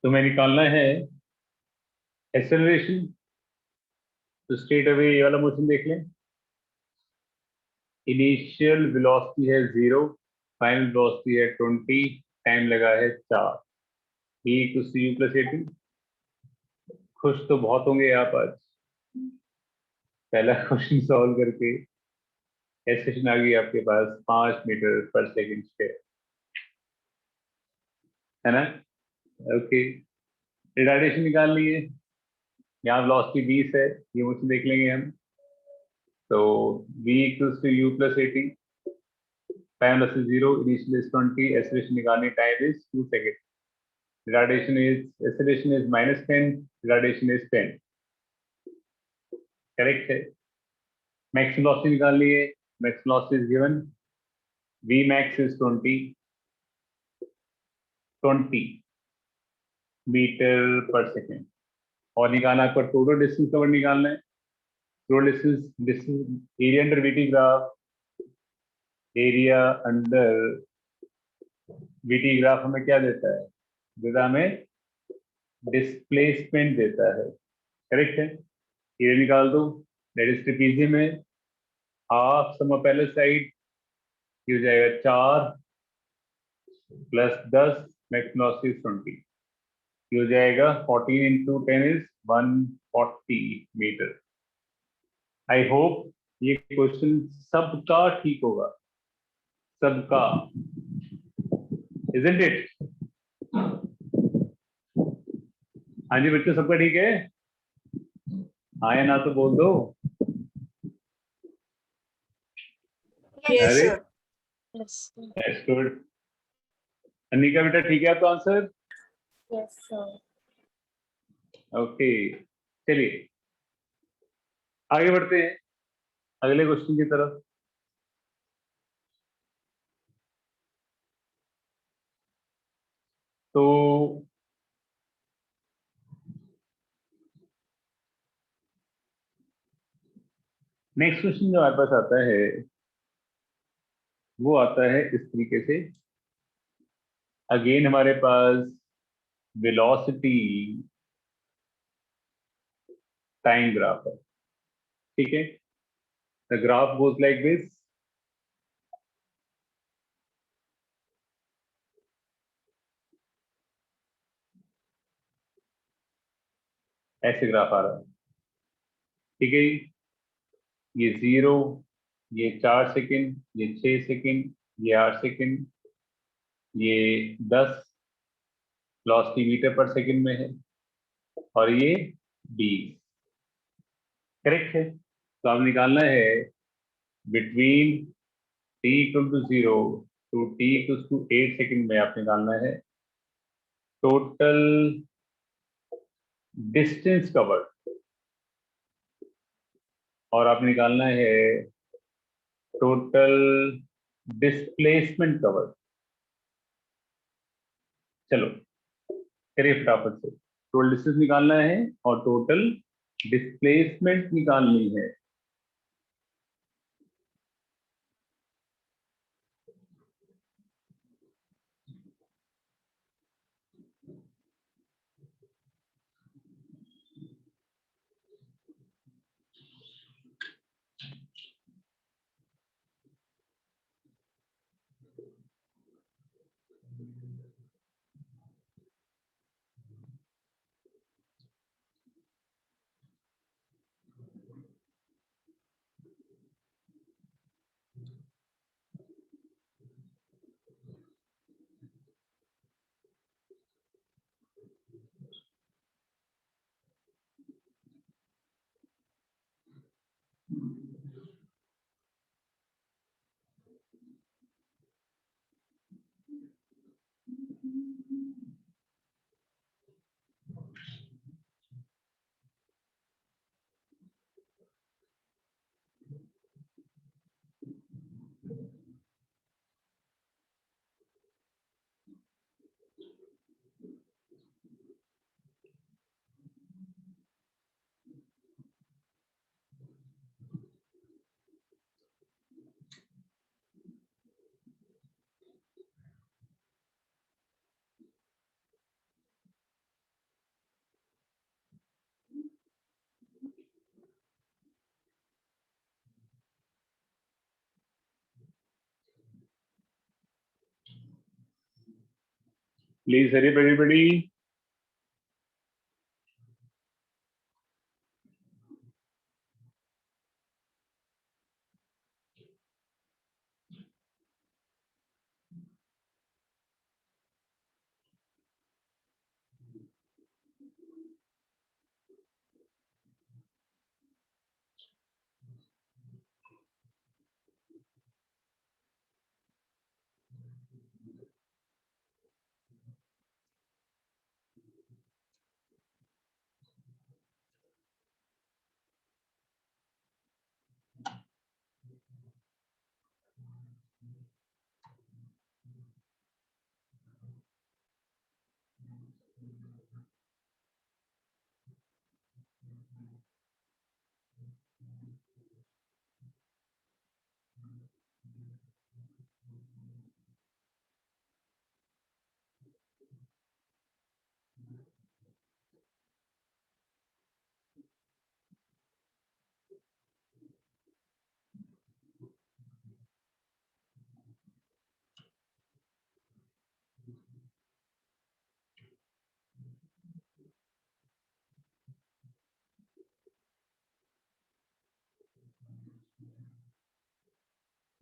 तुम्हें निकालना है एक्सेलरेशन। तो स्ट्रेट अवे ये वाला मोशन देख लें। इनिशियल वेलोसिटी है 0, फाइनल वेलोसिटी है 20, टाइम लगा है 4। E equals to u plus 18। खुश तो बहुत होंगे आप आज, पहला क्वेश्चन सॉल्व करके एक्सेलरेशन आ गई आपके पास 5 मीटर पर सेकंड स्क्वायर, है ना। ओके, रिटार्डेशन निकाल लिए। यहाँ वेलोसिटी 20 है, ये मोशन देख लेंगे हम। तो v equals to u plus 18, time less is 0, initial is 20, acceleration निकालने time is 2 second. Retardation is, acceleration is -10, retardation is 10। Correct है। मैक्सिमम वेलोसिटी निकाल लिए। Maximum velocity is given, v max is 20 metre per second. और निकालना आपका total distance cover निकालना है। Total distance, distance area under VT graph, area under VT graph हमें क्या देता है? देता हमें डिस्प्लेसमेंट देता है। करेक्ट है। एरिया निकाल दो, दैट इज ट्रेपेजियम में हाफ सम ऑफ पहले साइड, ये हो जाएगा 4 प्लस 10, मैक्सिमम वेलोसिटी 20, ये हो जाएगा 14 into 10 is 140 metre. I hope ये क्वेश्चन सबका ठीक होगा, सबका, इजंट इट? हाँ जी बच्चों, सबका ठीक है? हाँ या ना तो बोल दो। Yes, अरे sir. Yes. That's good. Anika बेटा ठीक है आपका आंसर? Yes, sir. ओके, चलिए आगे बढ़ते हैं अगले क्वेश्चन की तरफ। तो नेक्स्ट क्वेश्चन जो हमारे पास आता है वो आता है इस तरीके से। अगेन हमारे पास वेलोसिटी टाइम ग्राफ है, ठीक है। The graph goes like this. ऐसे ग्राफ आ रहा है, ठीक है जी। ये 0, ये 4 सेकंड, ये 6 सेकंड, ये 8 सेकंड, ये 10 वेलोसिटी मीटर पर सेकंड में है, और ये 20। करेक्ट है। तो अब निकालना है between t equal to 0 to t equal to 8 second में, आप निकालना है टोटल डिस्टेंस कवर्ड, और आप निकालना है टोटल डिस्प्लेसमेंट कवर्ड। चलो करिए फटाफट से। टोटल डिस्टेंस निकालना है और टोटल डिस्प्लेसमेंट निकालनी है। Please Hari everybody.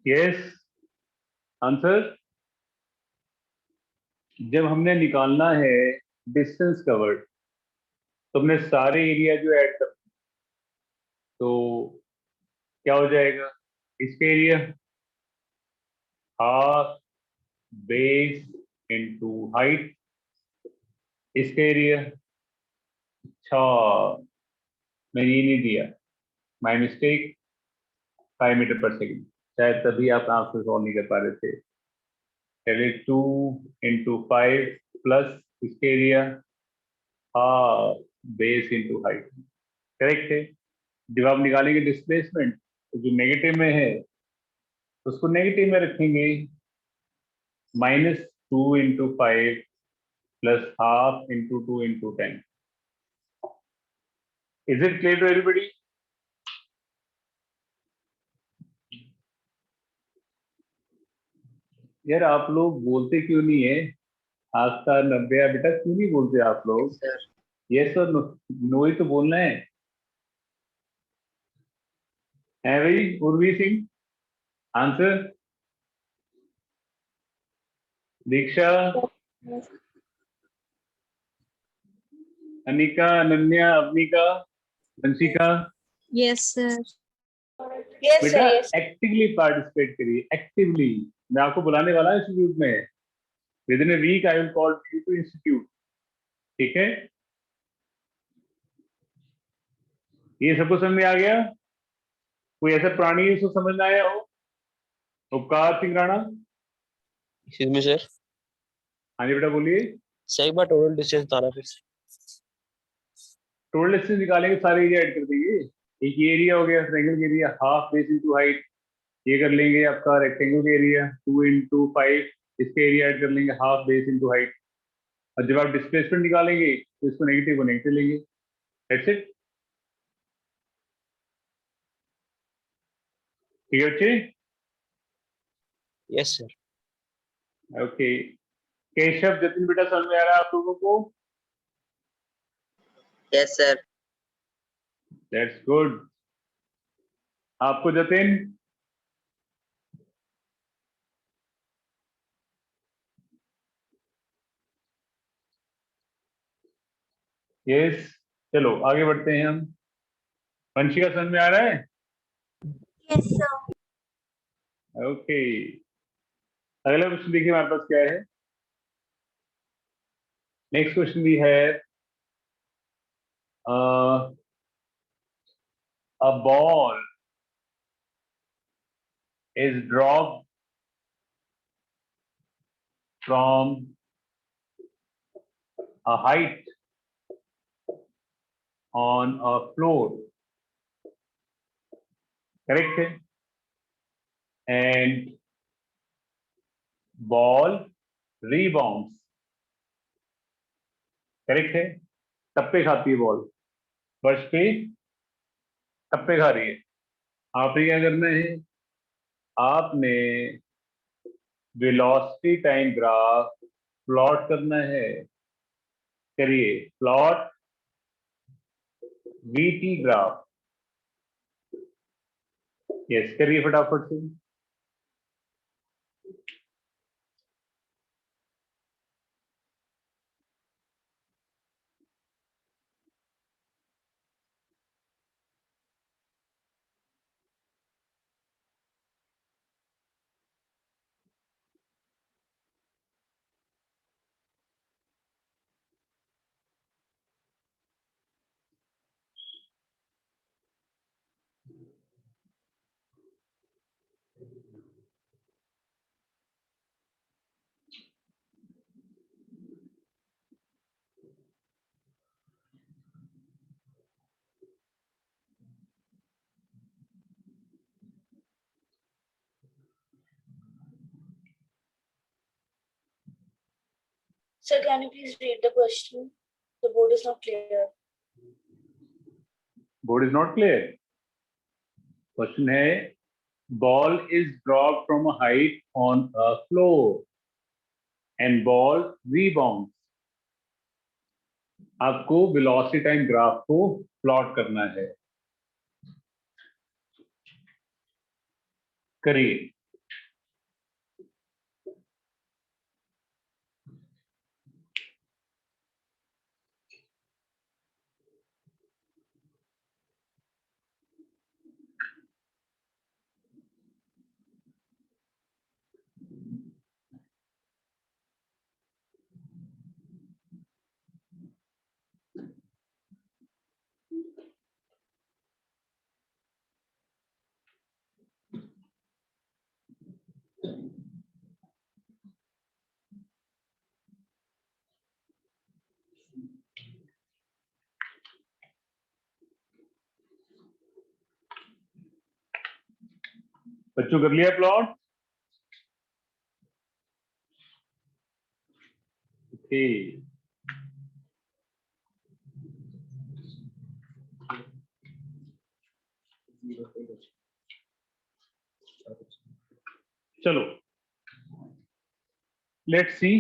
Yes answer. जब हमने निकालना है डिस्टेंस कवर्ड तो हमने सारे एरिया जो ऐड कर, तो क्या हो जाएगा? इसका area half base into height. इसका एरिया, अच्छा मैंने ये नहीं दिया, my mistake, 5 metre per second. शायद तभी आप आंसर सॉल्व नहीं कर पा रहे थे. चलिए 2 इंटू 5 प्लस इसके area half base into height. Correct है. जब आप निकालेंगे डिस्प्लेसमेंट तो जो नेगेटिव में है उसको नेगेटिव में रखेंगे. -2 into 5 plus half into 2 into 10. Is it clear to everybody? यार आप लोग बोलते क्यों नहीं है? आस्था, नव्या, बेटा क्यों नहीं बोलते आप लोग? सर यस और नो ही तो बोलना है भाई. Urvi Singh answer. Diksha, Yes. Anika, Ananya, Avanika, Vanshika, Yes, sir. Yes, sir. बेटा Yes. एक्टिवली पार्टिसिपेट करिए. एक्टिवली मैं आपको बुलाने वाला हूं इंस्टीट्यूट में. Within a week I will call you to institute. ठीक है? ये सबको समझ में आ गया? कोई ऐसा प्राणी है जिसको समझ ना आया हो? उपकार Singh Rana. Excuse me sir, हाँ जी बेटा बोलिए. सही बात टोटल डिस्टेंस बताना फिर से। टोटल डिस्टेंस निकालेंगे, सारे एरिया ऐड कर देंगे. एक ये एरिया हो गया ट्रायंगल का area half base into height. ये कर लेंगे आपका रेक्टेंगल का एरिया 2 इंटू 5. इसके एरिया ऐड कर लेंगे हाफ बेस इनटू हाइट. और जब आप डिस्प्लेसमेंट निकालेंगे तो इसको नेगेटिव को नेगेटिव लेंगे. That's it. ठीक है बच्चे? Yes sir. Okay. Keshav, Jatin बेटा समझ में आ रहा है आप लोगों को? Yes sir. That's good. आपको जतिन? यस. चलो आगे बढ़ते हैं हम. वंशिका समझ में आ रहा है? Yes, sir. ओके. अगला क्वेश्चन देखिए हमारे पास क्या है. नेक्स्ट क्वेश्चन भी है a ball is dropped from a height on a floor. Correct है? And ball rebounds. करेक्ट है? टप्पे खाती है बॉल, फर्श पे टप्पे खा रही है. आपने क्या करना है? आपने वेलोसिटी टाइम ग्राफ प्लॉट करना है, करिए प्लॉट वीटी ग्राफ। यस करिए फटाफट से। Sir, can you please read the question? The board is not clear. Board is not clear. Question है, ball is drop from a height on a floor and ball rebound. आपको velocity time graph को plot करना है, करिए। बच्चों कर लिया plot? Okay, चलो लेट्स सी।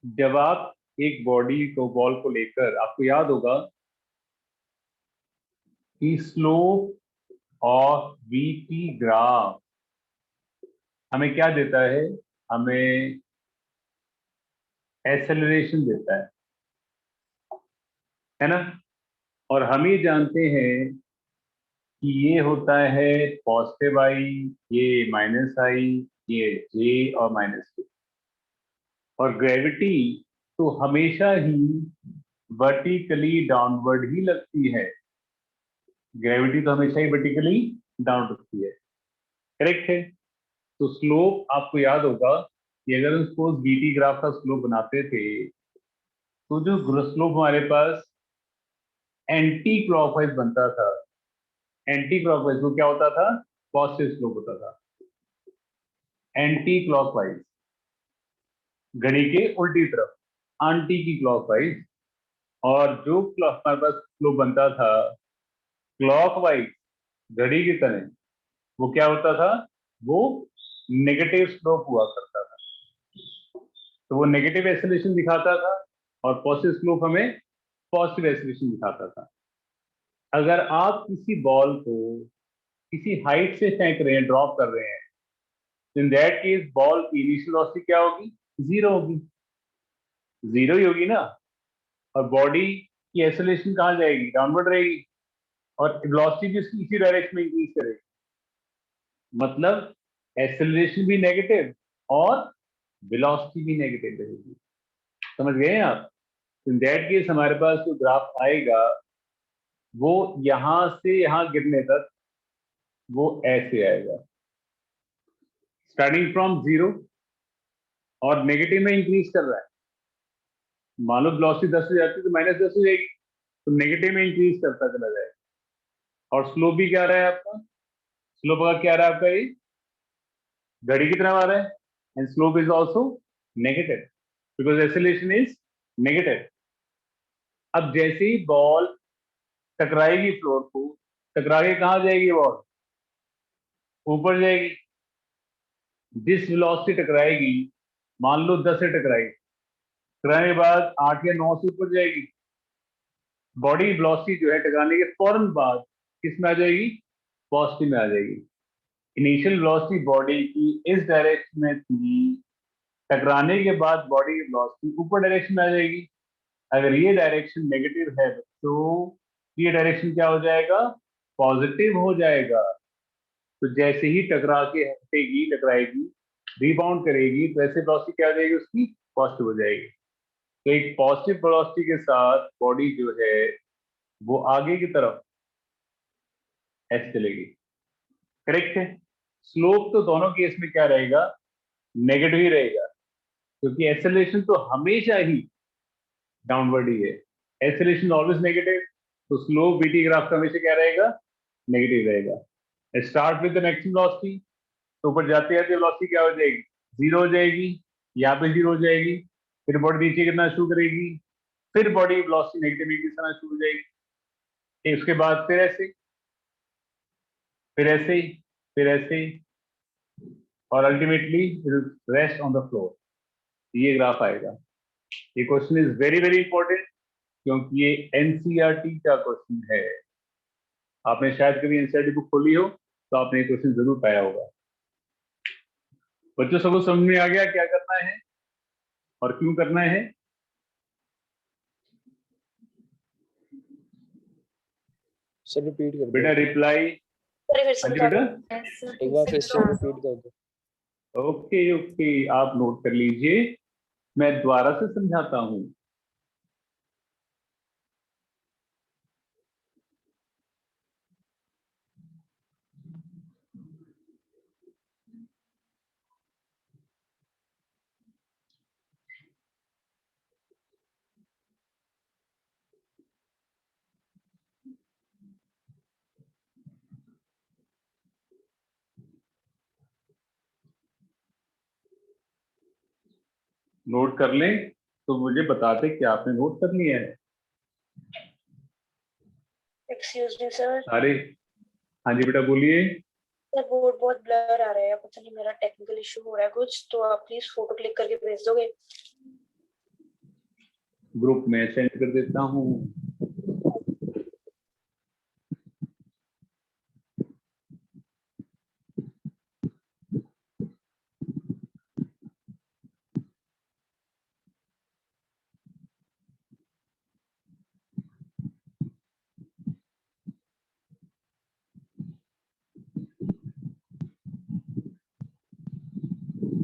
जब आप एक बॉडी को, बॉल को लेकर, आपको याद होगा कि स्लोप ऑफ वीटी ग्राफ हमें क्या देता है? हमें एक्सेलरेशन देता है ना? और हम ही जानते हैं कि ये होता है पॉजिटिव आई, ये माइनस आई, ये जे और माइनस जे। और ग्रेविटी तो हमेशा ही वर्टिकली डाउनवर्ड ही लगती है। ग्रेविटी तो हमेशा ही वर्टिकली डाउन रखती है, करेक्ट है? तो स्लोप आपको याद होगा कि अगर हम सपोज बीटी ग्राफ का स्लोप बनाते थे, तो जो स्लोप हमारे पास एंटी क्लॉकवाइज बनता था। एंटी क्लॉकवाइज वो क्या होता था? पॉजिटिव स्लोप होता था। एंटी क्लॉकवाइज घड़ी के उल्टी तरफ, आंटी की क्लॉकवाइज। और जो हमारे पास स्लोप बनता था क्लॉकवाइज घड़ी की तरह, वो क्या होता था? वो नेगेटिव स्लोप हुआ करता था। तो वो नेगेटिव एक्सेलरेशन दिखाता था और पॉजिटिव स्लोप हमें पॉजिटिव एक्सेलरेशन दिखाता था। अगर आप किसी बॉल को किसी हाइट से फेंक रहे हैं, ड्रॉप कर रहे हैं, इन दैट केस बॉल की इनिशियल वेलोसिटी क्या होगी? जीरो होगी। जीरो ही होगी ना। और बॉडी की एक्सेलरेशन कहाँ जाएगी? डाउनवर्ड रहेगी। और वेलोसिटी भी उसकी इसी डायरेक्शन में इंक्रीज करेगी। मतलब एक्सेलरेशन भी नेगेटिव और वेलोसिटी भी नेगेटिव रहेगी। समझ गए आप? इन दैट केस हमारे पास जो ग्राफ आएगा वो यहां से यहां गिरने तक वो ऐसे आएगा, स्टार्टिंग फ्रॉम जीरो और नेगेटिव में इंक्रीज कर रहा है। मान लो वेलोसिटी 10 हो जाती है तो -10 हो जाएगी, तो नेगेटिव में इंक्रीज करता चला जाएगा। और स्लोप भी क्या रहा है आपका? स्लोप का क्या रहा है आपका? ये घड़ी की तरह आ रहा है। And slope is also negative because acceleration is negative. अब जैसे ही बॉल टकराएगी फ्लोर को, टकरा के कहाँ जाएगी बॉल? ऊपर जाएगी। जिस वेलोसिटी टकराएगी मान लो 10 से टकराई, टकराने के बाद 8 या 9 से ऊपर जाएगी, बॉडी वेलोसिटी जो है टकराने के फौरन बाद किस में आ जाएगी, पॉजिटिव में आ जाएगी। इनिशियल वेलोसिटी बॉडी की इस डायरेक्शन में थी, टकराने के बाद बॉडी की वेलोसिटी ऊपर डायरेक्शन में आ जाएगी। अगर ये डायरेक्शन नेगेटिव है तो ये डायरेक्शन क्या हो जाएगा, पॉजिटिव हो जाएगा। तो जैसे ही टकरा के हटेगी, टकराएगी, रिबाउंड करेगी, तो ऐसे वेलोसिटी क्या हो जाएगी उसकी, पॉजिटिव हो जाएगी। तो एक पॉजिटिव वेलोसिटी के साथ बॉडी जो है वो आगे की तरफ ऐसे चलेगी। करेक्ट है। स्लोप तो दोनों केस में क्या रहेगा, नेगेटिव ही रहेगा, क्योंकि एक्सेलरेशन तो हमेशा ही डाउनवर्ड ही है, एक्सेलरेशन ऑलवेज नेगेटिव। तो स्लोप बीटी ग्राफ का हमेशा क्या रहेगा, नेगेटिव रहेगा। Start with the maximum velocity, तो ऊपर जाते जाते वेलोसिटी क्या हो जाएगी, जीरो हो जाएगी, यहाँ पे जीरो हो जाएगी, फिर बॉडी नीचे गिरना शुरू करेगी, फिर बॉडी वेलोसिटी नेगेटिव इंक्रीज करना शुरू हो जाएगी। उसके बाद फिर ऐसे, फिर ऐसे, फिर ऐसे, और ultimately rest on the floor. ये ग्राफ आएगा। ये question is very very important, क्योंकि ये एनसीईआरटी का क्वेश्चन है। आपने शायद कभी एनसीईआरटी बुक खोली हो तो आपने ये क्वेश्चन जरूर पाया होगा। बच्चों सबको समझ में आ गया क्या करना है और क्यों करना है? सर रिपीट कर बेटा दो, रिप्लाई। अरे फिर से हाँ जी बता बेटा, दो। एक बार फिर से रिपीट कर दो। ओके ओके, आप नोट कर लीजिए, मैं दोबारा से समझाता हूं। नोट कर लें तो मुझे बताते कि आपने नोट कर लिया है एक्सक्यूज मी सर, सारे। हाँ जी बेटा बोलिए। सर बोर्ड बहुत ब्लर आ रहा है, पता नहीं मेरा टेक्निकल इशू हो रहा है कुछ, तो आप प्लीज फोटो क्लिक करके भेज दोगे? ग्रुप में सेंड कर देता हूँ।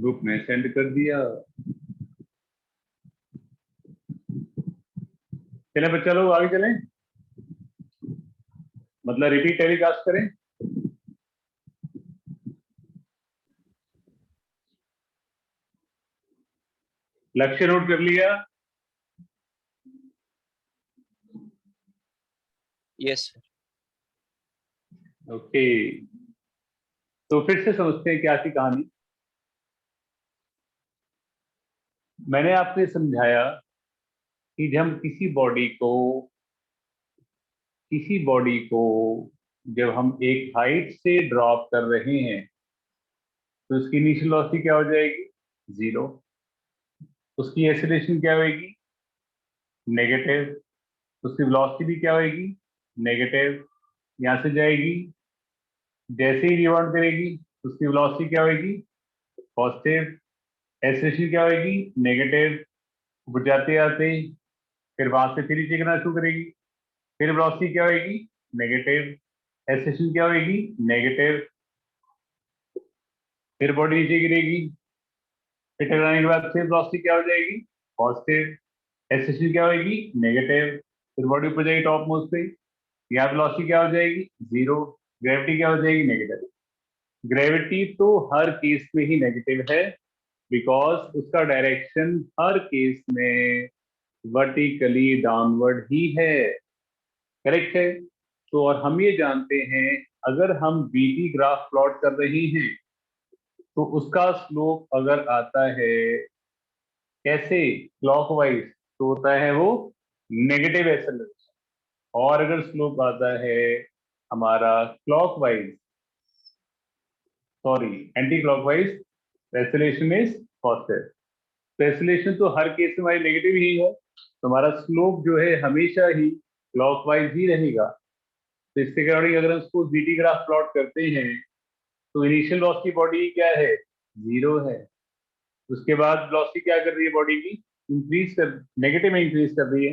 ग्रुप में सेंड कर दिया। चले बच्चा लोग आगे चलें, मतलब रिपीट टेलीकास्ट करें। लक्ष्य नोट कर लिया? Yes sir. ओके, तो फिर से समझते हैं क्या थी कहानी। मैंने आपसे समझाया कि जब हम किसी बॉडी को जब हम एक हाइट से ड्रॉप कर रहे हैं तो उसकी इनिशियल वेलोसिटी क्या हो जाएगी, जीरो। उसकी एक्सेलरेशन क्या होगी, नेगेटिव। उसकी वेलोसिटी भी क्या होगी, नेगेटिव। यहाँ से जाएगी, जैसे ही रिबाउंड करेगी उसकी वेलोसिटी क्या होगी, पॉजिटिव। एक्सेलरेशन क्या होगी, नेगेटिव। ऊपर जाते जाते फिर वहां से फिर नीचे गिरना शुरू करेगी, फिर वेलोसिटी क्या होगी, नेगेटिव। एक्सेलरेशन क्या होगी, नेगेटिव। फिर बॉडी नीचे गिरेगी, फिर टकराने के बाद फिर वेलोसिटी क्या हो जाएगी, पॉजिटिव। एक्सेलरेशन क्या होगी, नेगेटिव। फिर बॉडी ऊपर जाएगी टॉप मोस्ट पे, यहाँ वेलोसिटी क्या हो जाएगी, जीरो। ग्रेविटी क्या हो जाएगी, नेगेटिव। ग्रेविटी तो हर केस में ही नेगेटिव है, बिकॉज उसका डायरेक्शन हर केस में वर्टिकली डाउनवर्ड ही है। करेक्ट है। तो और हम ये जानते हैं, अगर हम बीटी ग्राफ प्लॉट कर रहे हैं तो उसका स्लोप अगर आता है कैसे, क्लॉकवाइज, तो होता है वो नेगेटिव एक्सेलरेशन। और अगर स्लोप आता है हमारा clockwise, sorry anti clockwise, acceleration is positive. तो एक्सेलरेशन तो हर केस में हमारी नेगेटिव ही है, तो हमारा स्लोप जो है हमेशा ही क्लॉकवाइज ही रहेगा। तो इसके अकॉर्डिंग अगर हम उसको जीटी ग्राफ प्लॉट करते हैं तो इनिशियल वेलोसिटी बॉडी क्या है, 0 है। उसके बाद वेलोसिटी क्या कर रही है बॉडी की, इंक्रीज कर, नेगेटिव में इंक्रीज कर रही है,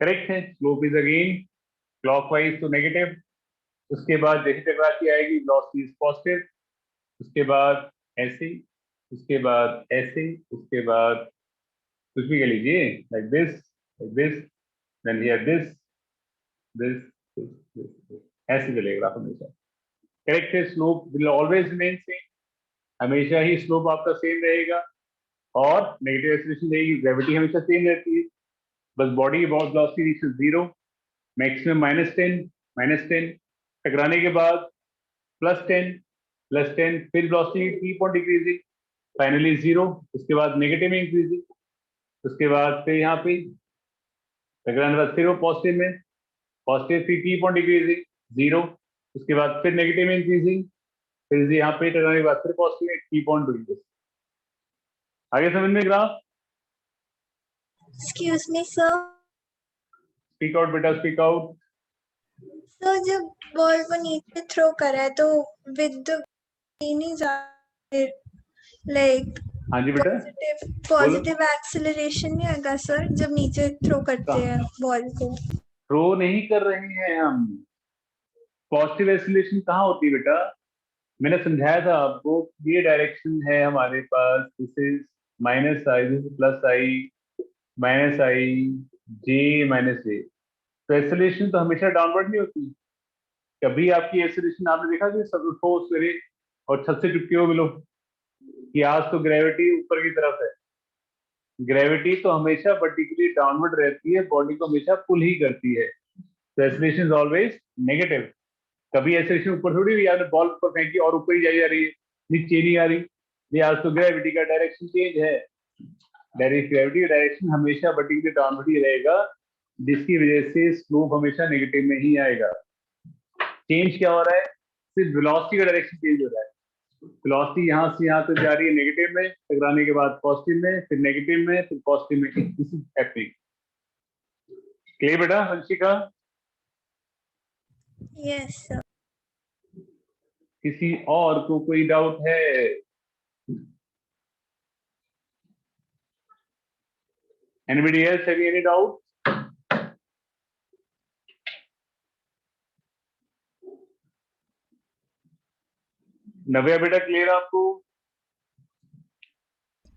करेक्ट है। स्लोप इज अगेन क्लॉकवाइज तो नेगेटिव। उसके बाद जैसे टकरा के आएगी वेलोसिटी इज पॉजिटिव, उसके बाद ऐसे, उसके बाद ऐसे, उसके बाद कुछ भी कह लीजिए, like this, then here this, ऐसे चलेगा हमेशा, करेक्ट है। Slope will always remain same, हमेशा ही स्लोप आपका सेम रहेगा और नेगेटिव एक्सेलरेशन रहेगी, ग्रेविटी हमेशा सेम रहती है। बस बॉडी वेलोसिटी रीचेस 0, मैक्सिमम -10, टकराने के बाद +10, फिर velocity keep on decreasing, finally 0, उसके बाद नेगेटिव में इंक्रीजिंग, उसके बाद फिर यहाँ पे टकराने के बाद फिर वो पॉजिटिव फिर कीप ऑन डिक्रीजिंग 0, उसके बाद फिर नेगेटिव में इंक्रीजिंग, फिर यहाँ पे टकराने के बाद फिर positive keep on doing this. आगे समझ में graph? Excuse me, sir. Speak out बेटा, स्पीक आउट। सर जब बॉल को नीचे थ्रो करा है तो विद द नहीं जाए, लाइक हाँ जी बेटा, पॉजिटिव एक्सेलरेशन नहीं आएगा सर जब नीचे थ्रो करते हैं बॉल को? थ्रो नहीं कर रहे हैं हम, पॉजिटिव एक्सीलरेशन कहाँ होती है बेटा, मैंने समझाया था आपको, ये डायरेक्शन है हमारे पास, this is -i, this is +i, -i, j, तो एक्सीलरेशन तो हमेशा डाउनवर्ड नहीं होती। कभी आपकी एक्सीलरेशन आपने देखा कि सब उठो सवेरे और छत से चुपके हो मिलो कि आज तो ग्रेविटी ऊपर की तरफ है, ग्रेविटी तो हमेशा वर्टिकली डाउनवर्ड रहती है, बॉडी को हमेशा पुल ही करती है, तो एक्सीलरेशन इज ऑलवेज नेगेटिव। कभी एक्सीलरेशन ऊपर थोड़ी हुई, आपने बॉल ऊपर फेंकी और ऊपर ही जा रही है, नीचे नहीं आ रही, ये आज तो ग्रेविटी का डायरेक्शन चेंज है, ग्रेविटी का डायरेक्शन हमेशा वर्टिकली डाउनवर्ड ही रहेगा, जिसकी वजह से स्लोप हमेशा नेगेटिव में ही आएगा। चेंज क्या हो रहा है, सिर्फ वेलोसिटी का डायरेक्शन चेंज हो रहा है, वेलोसिटी यहाँ से यहाँ तक जा रही है नेगेटिव में, टकराने के बाद पॉजिटिव में, फिर नेगेटिव में, फिर पॉजिटिव में, दिस इज हैपनिंग। क्लियर बेटा वंशिका? Yes sir. किसी और को कोई डाउट है? Anybody else have any doubt? Navya बेटा क्लियर आपको?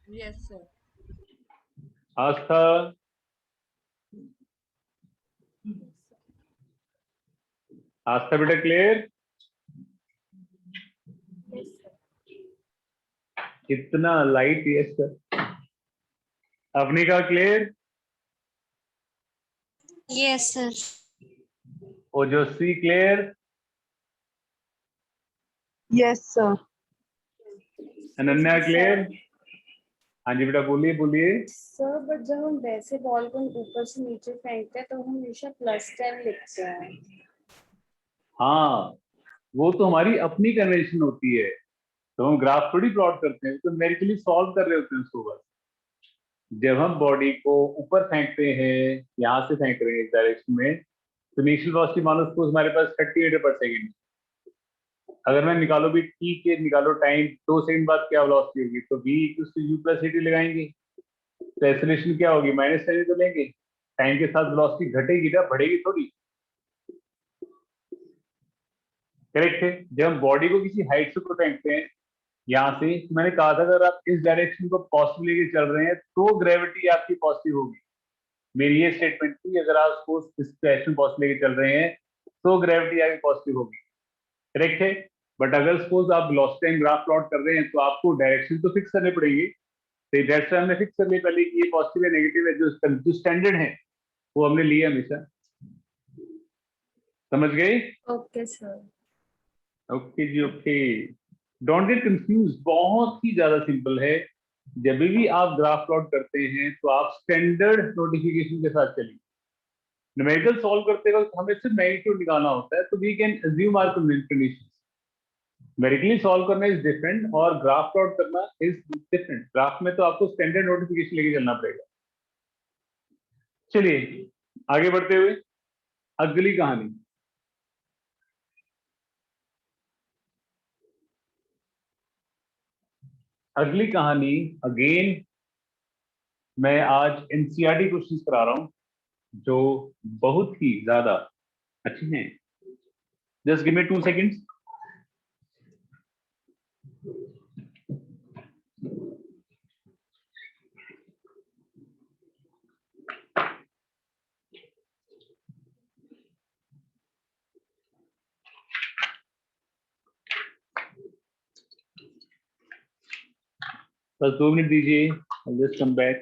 Yes sir. आस्था? आस्था बेटा क्लियर? इतना light? Yes sir. Avnika clear? Yes sir. Ojasvi clear? Yes sir. Ananya clear? हाँ जी बेटा बोलिए बोलिए। सर बट जब हम वैसे बॉल को ऊपर से नीचे फेंकते हैं तो हम हमेशा +10 लिखते हैं। हाँ, वो तो हमारी अपनी कन्वेंशन होती है, तो हम ग्राफ थोड़ी प्लॉट करते हैं, तो न्यूमेरिकली सॉल्व कर रहे होते हैं उसको बस। जब हम बॉडी को ऊपर फेंकते हैं, यहाँ से फेंक रहे हैं इस डायरेक्शन में, तो इनिशियल वेलोसिटी मान लो सपोज हमारे पास 30 मीटर पर सेकेंड, अगर मैं निकालो भी टी के निकालो टाइम, 2 सेकंड बाद क्या वेलोसिटी होगी, तो v = u+at लगाएंगे, तो एक्सेलरेशन क्या होगी, -10 तो लेंगे, टाइम के साथ वेलोसिटी घटेगी ना, बढ़ेगी थोड़ी, करेक्ट है। जब हम बॉडी को किसी हाइट से ऊपर फेंकते हैं यहाँ से, तो मैंने कहा था अगर आप इस डायरेक्शन को पॉजिटिव लेके चल रहे हैं तो ग्रेविटी आपकी पॉजिटिव होगी, मेरी ये स्टेटमेंट थी, अगर आप सपोज इस डायरेक्शन पॉजिटिव लेके चल रहे हैं तो ग्रेविटी आपकी पॉजिटिव होगी, करेक्ट है। बट अगर सपोज आप वेलोसिटी एंड ग्राफ प्लॉट कर रहे हैं तो आपको डायरेक्शन तो फिक्स करने पड़ेंगे, तो दैट्स हमने फिक्स कर लिया पहले कि ये पॉजिटिव है नेगेटिव है, जो स्टैंडर्ड है वो हमने लिए हमेशा, समझ गए? Okay sir. Okay ji okay, don't get confuse, बहुत ही ज्यादा सिंपल है। जब भी आप ग्राफ प्लॉट करते हैं तो आप स्टैंडर्ड नोटिफिकेशन के साथ चलिए, न्यूमेरिकल सॉल्व करते वक्त हमें सिर्फ मैग्नीट्यूड निकालना होता है, तो we can assume our conditions, numerically solve करना इज डिफरेंट और ग्राफ प्लॉट करना इज डिफरेंट। ग्राफ में तो आपको स्टैंडर्ड नोटिफिकेशन लेके चलना पड़ेगा। चलिए आगे बढ़ते हुए अगली कहानी। अगली कहानी अगेन मैं आज एनसीईआरटी क्वेश्चंस करा रहा हूं जो बहुत ही ज्यादा अच्छे हैं। Just give me 2 seconds. बस 2 मिनट दीजिए। I'll just come back.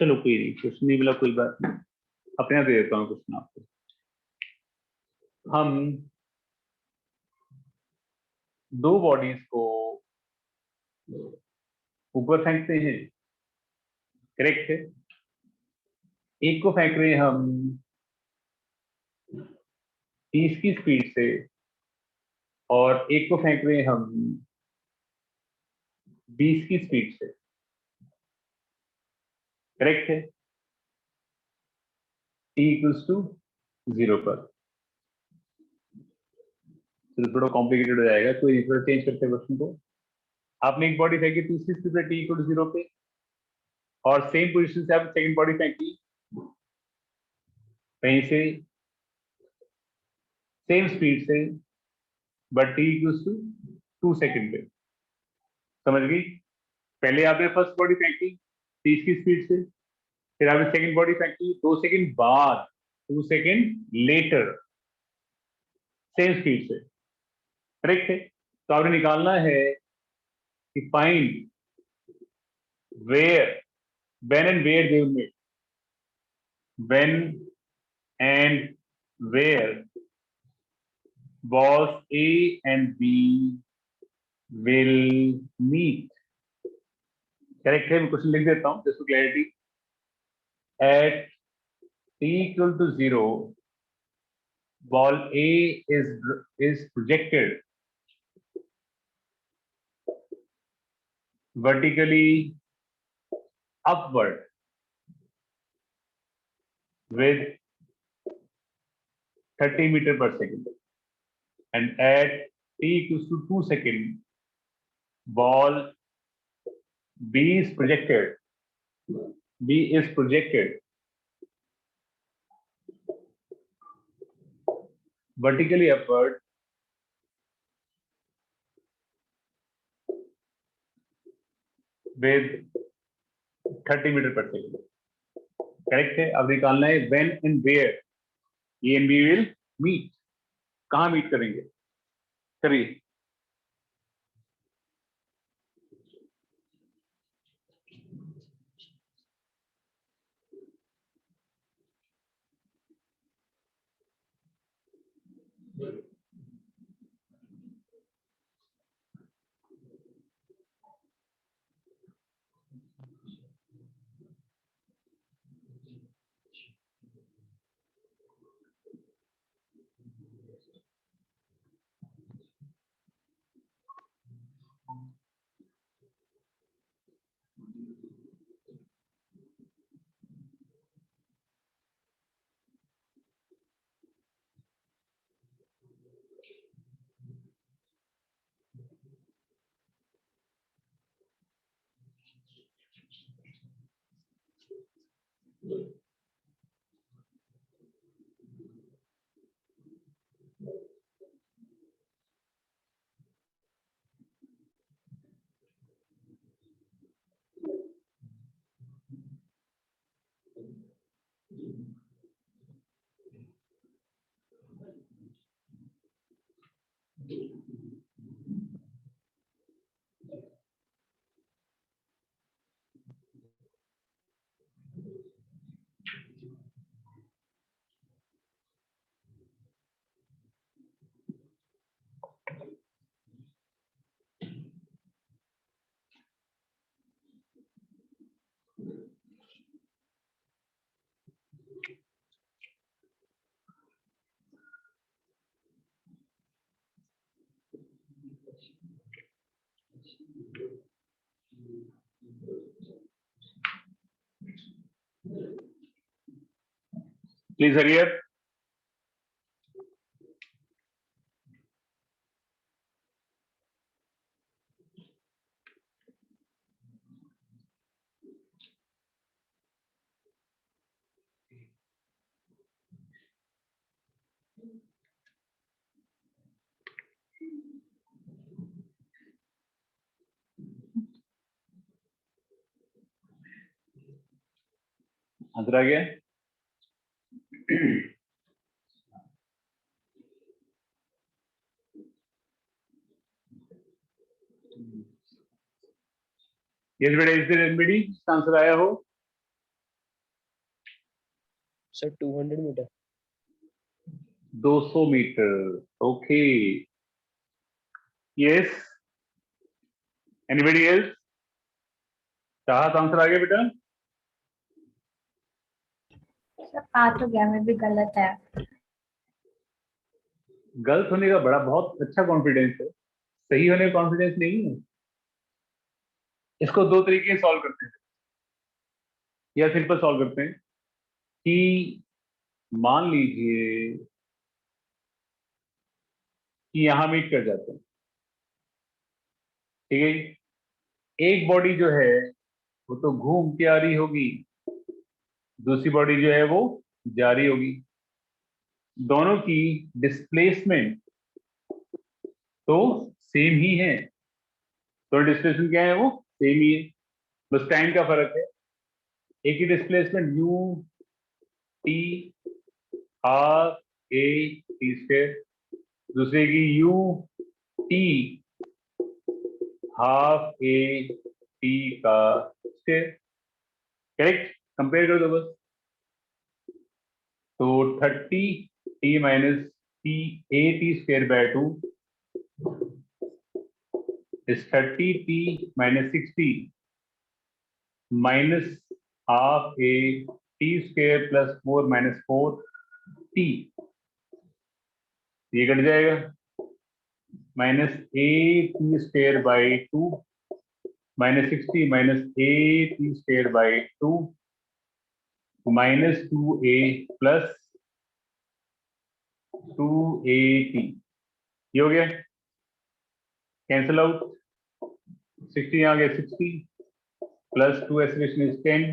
चलो कोई नहीं, क्वेश्चन नहीं मिला कोई बात नहीं, अपने आप दे देता हूँ क्वेश्चन आपको। हम दो बॉडीज को ऊपर फेंकते हैं, करेक्ट है। एक को फेंक रहे हैं हम 30 की स्पीड से और एक को फेंक रहे हैं हम 20 की स्पीड से, करेक्ट है। t इक्वल्स टू 0 पर। तो थोड़ा कॉम्प्लिकेटेड हो जाएगा, कोई नहीं, थोड़ा चेंज करते हैं क्वेश्चन को। आपने एक बॉडी फेंकी 30 स्पीड पे, t इक्वल टू 0 पे, और सेम पोजीशन से आप सेकंड बॉडी फेंकी कहीं से सेम स्पीड से, but t equals to 2 second पे। समझ गई? पहले आपने फर्स्ट बॉडी फेंकी 30 की स्पीड से, फिर आपने सेकंड बॉडी फेंकी 2 सेकंड बाद, 2 सेकंड लेटर, सेम स्पीड से, करेक्ट है। तो आपने निकालना है कि find where, when and where they will meet, when and where balls A and B will meet, correct है। मैं क्वेश्चन लिख देता हूं just for clarity. At t equal to 0, ball A is projected vertically upward with 30 meter per second, and at t equals to 2 second, ball B is projected vertically upward with 30 meter per second, correct है। अब निकालना है when and where A and B will meet, कहाँ meet करेंगे, करिए। Please hurry up. Answer आ गया? Yes, बेटा, is there anybody आंसर आया हो? Sir 200 metre 200 metre. Okay. Yes. Anybody else? Chahat answer आ गया बेटा? आ तो गया, मैं भी गलत है। गलत होने का बड़ा बहुत अच्छा कॉन्फिडेंस है, सही होने का कॉन्फिडेंस नहीं है. इसको दो तरीके से सॉल्व करते हैं, या सिंपल सॉल्व करते हैं कि मान लीजिए कि यहां मीट कर जाते हैं, ठीक है. एक बॉडी जो है वो तो घूम के आ रही होगी, दूसरी बॉडी जो है वो जा रही होगी. दोनों की डिस्प्लेसमेंट तो सेम ही है. तो डिस्प्लेसमेंट क्या है? वो सेम ही है, बस टाइम का फर्क है. एक की displacement U T R A t square, दूसरे की U T half a T का स्क्वायर. करेक्ट. कंपेयर कर दो बस. तो 30 T minus T A t square by 2 is 30 t minus 60 minus half a t square plus 4 minus 4 t. ये cut जाएगा. Minus A t square by 2 minus 60 minus A t square by 2 minus 2a plus 2at. ये हो गया. Cancel out. 60 आ गया 60 plus 2 expression is 10,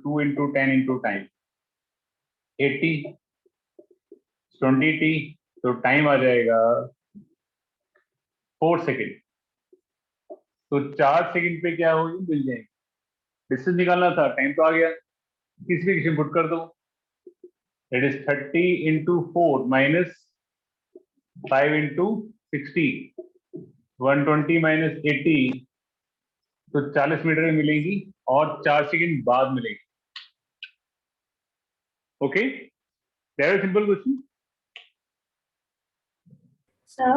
2 into 10 into time 80 20t. तो time आ जाएगा 4 second. तो 4 second पे क्या होगी? मिल जाएगी. डिस्टेंस निकालना था, टाइम तो आ गया. तीसरी क्वेश्चन पुट कर दो. It is 30 into 4 minus 5 into 60 120 minus 80. तो 40 मीटर में मिलेगी और 4 सेकेंड बाद मिलेगी. Okay, very simple question. Sir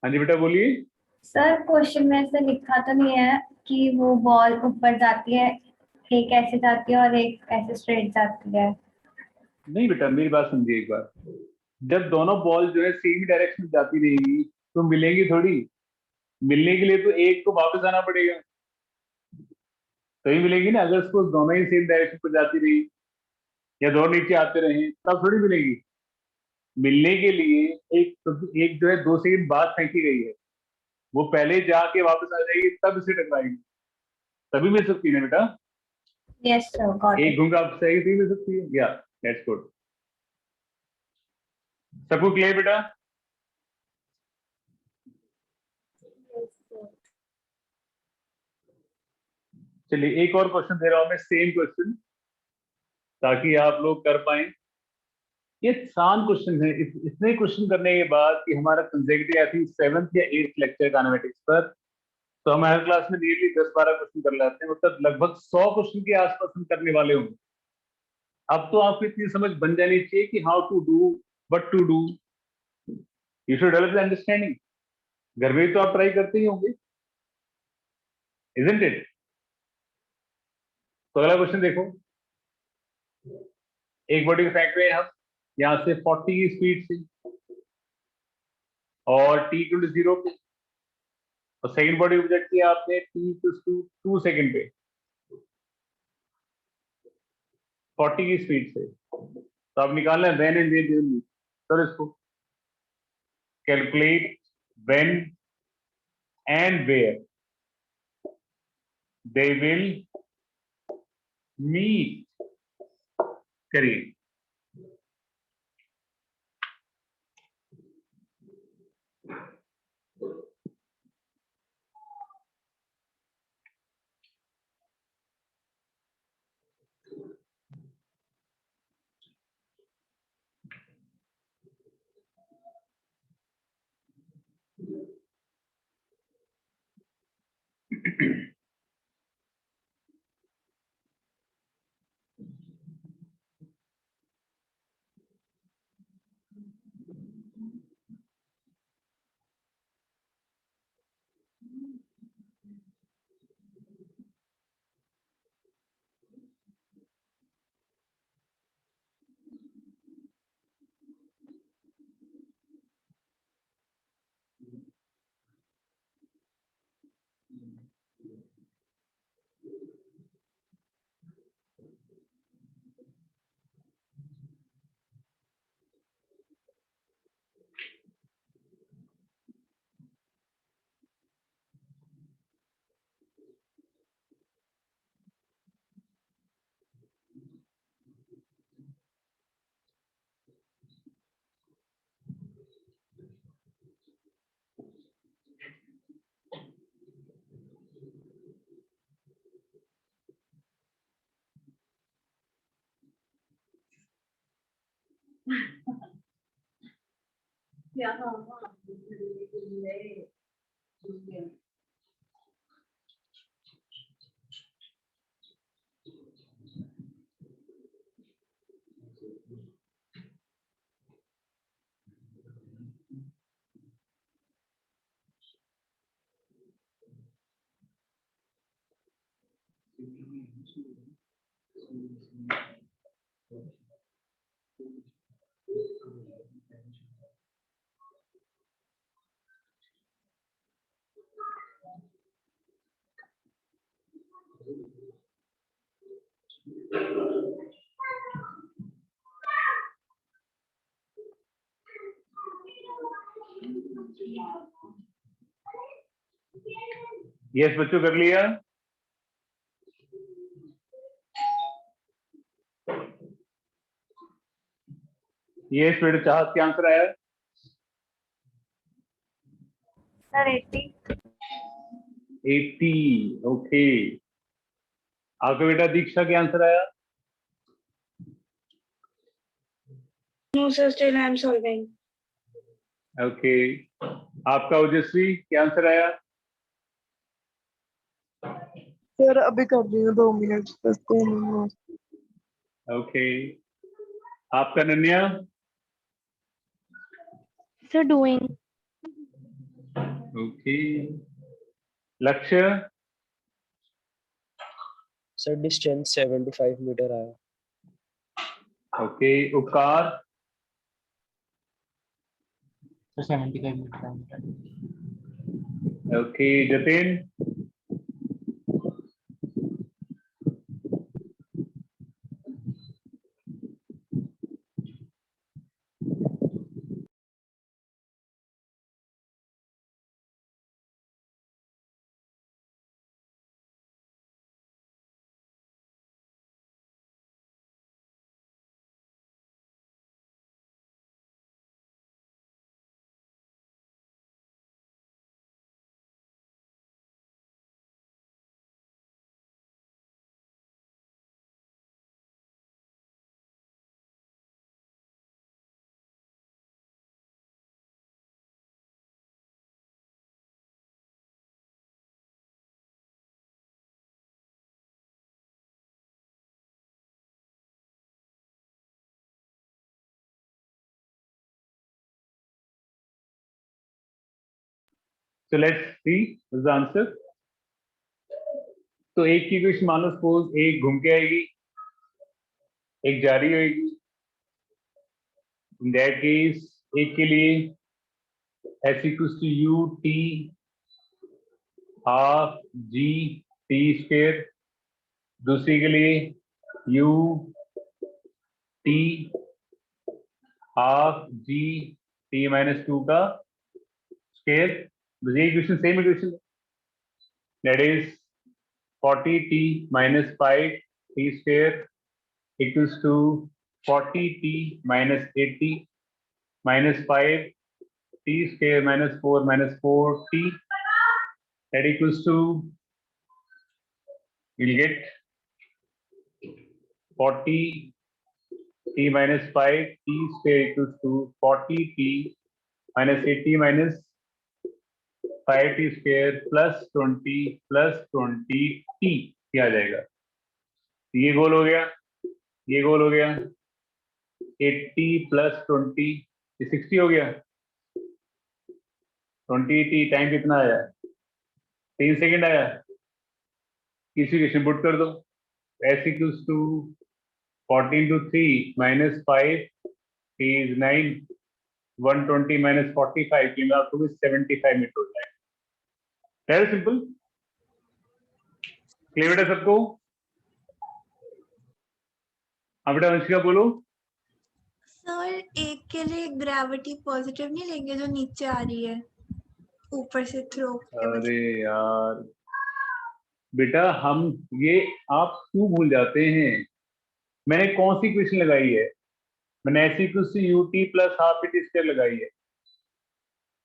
हाँ जी बेटा बोलिए. सर क्वेश्चन में ऐसे लिखा तो नहीं है कि वो बॉल ऊपर जाती है, एक ऐसे जाती है और एक ऐसे स्ट्रेट जाती है? नहीं बेटा, मेरी बात समझिए एक बार. जब दोनों बॉल जो है सेम डायरेक्शन में जाती रहेगी तो मिलेंगी थोड़ी. मिलने के लिए तो एक को वापस आना पड़ेगा, तभी मिलेगी ना. अगर उसको दोनों ही सेम डायरेक्शन पर जाती रही या दोनों नीचे आते रहे तब थोड़ी मिलेगी. मिलने के लिए एक जो है 2 सेकंड बाद फेंकी गई है, वो पहले जाके वापस आ जाएगी तब इसे टकराएगी, तभी मिल सकती है ना बेटा. यस सर, गॉट एक इट। घूम का सही तभी मिल सकती है. या दैट्स गुड. सबको क्लियर बेटा? चलिए एक और क्वेश्चन दे रहा हूं मैं, सेम क्वेश्चन, ताकि आप लोग कर पाए. ये आसान क्वेश्चन है. इतने क्वेश्चन करने के बाद कि हमारा कंसेक्यूटिव आई थिंक 7th या 8th लेक्चर काइनेमेटिक्स पर, तो हम हर क्लास में नियरली 10-12 क्वेश्चन कर लेते हैं. मतलब लगभग 100 क्वेश्चन के आसपास हम करने वाले होंगे. अब तो आपको इतनी समझ बन जानी चाहिए कि how to do, what to do. You should develop the understanding. घर में तो आप ट्राई करते ही होंगे, इजंट इट? तो अगला क्वेश्चन देखो. एक बॉडी को फेंक रहे हैं हम यहां से 40 की स्पीड से. और t इक्वल टू 0 पे, और सेकंड बॉडी को प्रोजेक्ट किया आपने t इक्वल टू 2 सेकंड पे 40 की स्पीड से। तो आप निकालना है when and where they will meet. Sir इसको calculate when and where they will meet करिए। यस बच्चों कर लिया। यस बेटा चाहत क्या आंसर आया? सर 80। 80। ओके, आपका बेटा दीक्षा क्या आंसर आया? No, sir, still I'm solving. Okay, आपका ओजस्वी क्या आंसर आया? सर अभी कर रही हूँ 2 मिनट बस 2 मिनट। ओके, आपका Nanya? Sir, doing. Okay, Lakshya? Sir distance 75 metre आया। Okay, Upkar? 75 metre. Okay, Jatin? So let's see what's the answer. तो एक की क्वेश्चन मानो सपोज एक घूम के आएगी, एक जा रही होगी। इन दैट केस एक के लिए F equals to U T half G T square, दूसरी के लिए U T half G T minus 2 का स्क्वायर। ये equation same equation, that is 40T minus 5T square equals to 40T minus 80 minus 5T square minus 4 minus 4T, that equals to, you'll get 40T minus 5T square equals to 40T minus 80 minus 5T square plus 20T क्या आ जाएगा? ये गोल हो गया, ये गोल हो गया, 80 plus 20 ये 60 हो गया। 20T टाइम कितना आया? 3 सेकंड आया। इसी इक्वेशन पुट कर दो, s equals to 14 into 3 minus 5 is 9, 120 minus 45 की आपको 75 मिनट हो जाएगा। वेरी सिंपल, क्लियर है सबको? अब बेटा वंशिका बोलो। सर एक के लिए ग्रेविटी पॉजिटिव नहीं लेंगे जो नीचे आ रही है ऊपर से थ्रो के वजह अरे यार बेटा, हम ये आप क्यों भूल जाते हैं? मैंने कौन सी इक्वेशन लगाई है? मैंने s equals to ut plus half t square लगाई है।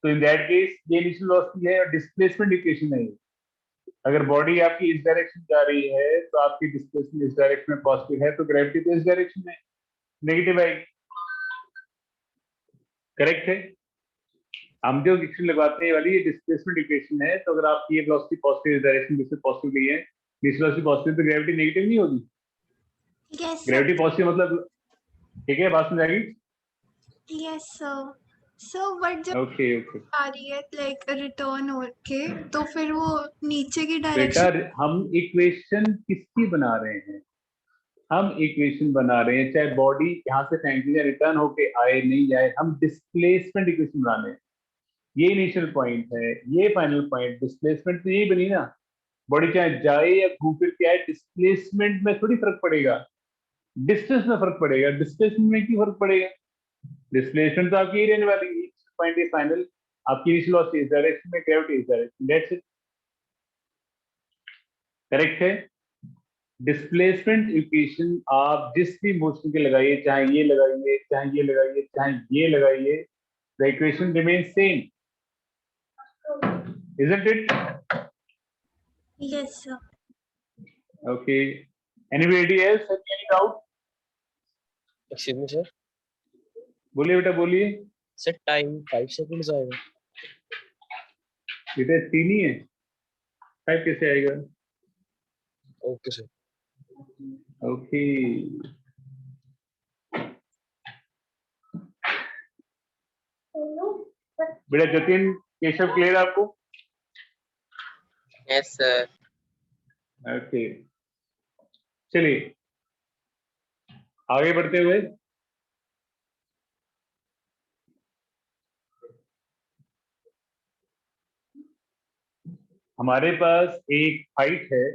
तो इन दैट केस ये इनिशियल वेलोसिटी है और डिस्प्लेसमेंट इक्वेशन है। अगर बॉडी आपकी इस डायरेक्शन जा रही है तो आपकी डिस्प्लेसमेंट इस डायरेक्शन में पॉजिटिव है, तो ग्रेविटी तो इस डायरेक्शन में नेगेटिव आएगी। करेक्ट है? हम जो इक्वेशन लगाते हैं वाली ये डिस्प्लेसमेंट इक्वेशन है, तो अगर आपकी ये वेलोसिटी पॉजिटिव इस डायरेक्शन में पॉजिटिव गई है, इस वेलोसिटी पॉजिटिव, तो ग्रेविटी नेगेटिव नहीं होगी। यस ग्रेविटी पॉजिटिव मतलब, ठीक है, बात समझ आ गई? Yes sir. सो बट जब ओके ओके आ रही है लाइक रिटर्न होके तो फिर वो नीचे की बेटा, डायरेक्शन हम इक्वेशन किसकी बना रहे हैं? हम इक्वेशन बना रहे हैं, चाहे बॉडी यहाँ से फेंक दी जाए, रिटर्न होके आए नहीं जाए, हम डिस्प्लेसमेंट इक्वेशन बना रहे हैं। ये इनिशियल पॉइंट है, ये फाइनल पॉइंट, डिस्प्लेसमेंट तो यही बनी ना। बॉडी चाहे जाए या घूम फिर के आए, डिस्प्लेसमेंट में थोड़ी फर्क पड़ेगा, डिस्टेंस में फर्क पड़ेगा। डिस्प्लेसमेंट में क्यों फर्क पड़ेगा? डिस्प्लेसमेंट तो आपकी ही रहने वाली है। पॉइंट इज फाइनल, आपकी इनिशियल वेलोसिटी इस डायरेक्शन में, ग्रेविटी इस डायरेक्शन, दैट्स इट। करेक्ट है? डिस्प्लेसमेंट इक्वेशन आप जिस भी मोशन के लगाइए, चाहे ये लगाइए, चाहे ये लगाइए, चाहे ये लगाइए, the equation remain same, isn't it? Yes sir. Okay, anybody else have any doubt? Excuse me sir. बोलिए बेटा, बोलिए। सर टाइम 5 सेकंड्स आएगा। बेटा 3 ही है, 5 कैसे आएगा? Okay sir. ओके, बेटा जतिन, केशव, क्लियर आपको? Yes sir. ओके, चलिए आगे बढ़ते हुए, हमारे पास एक हाइट है,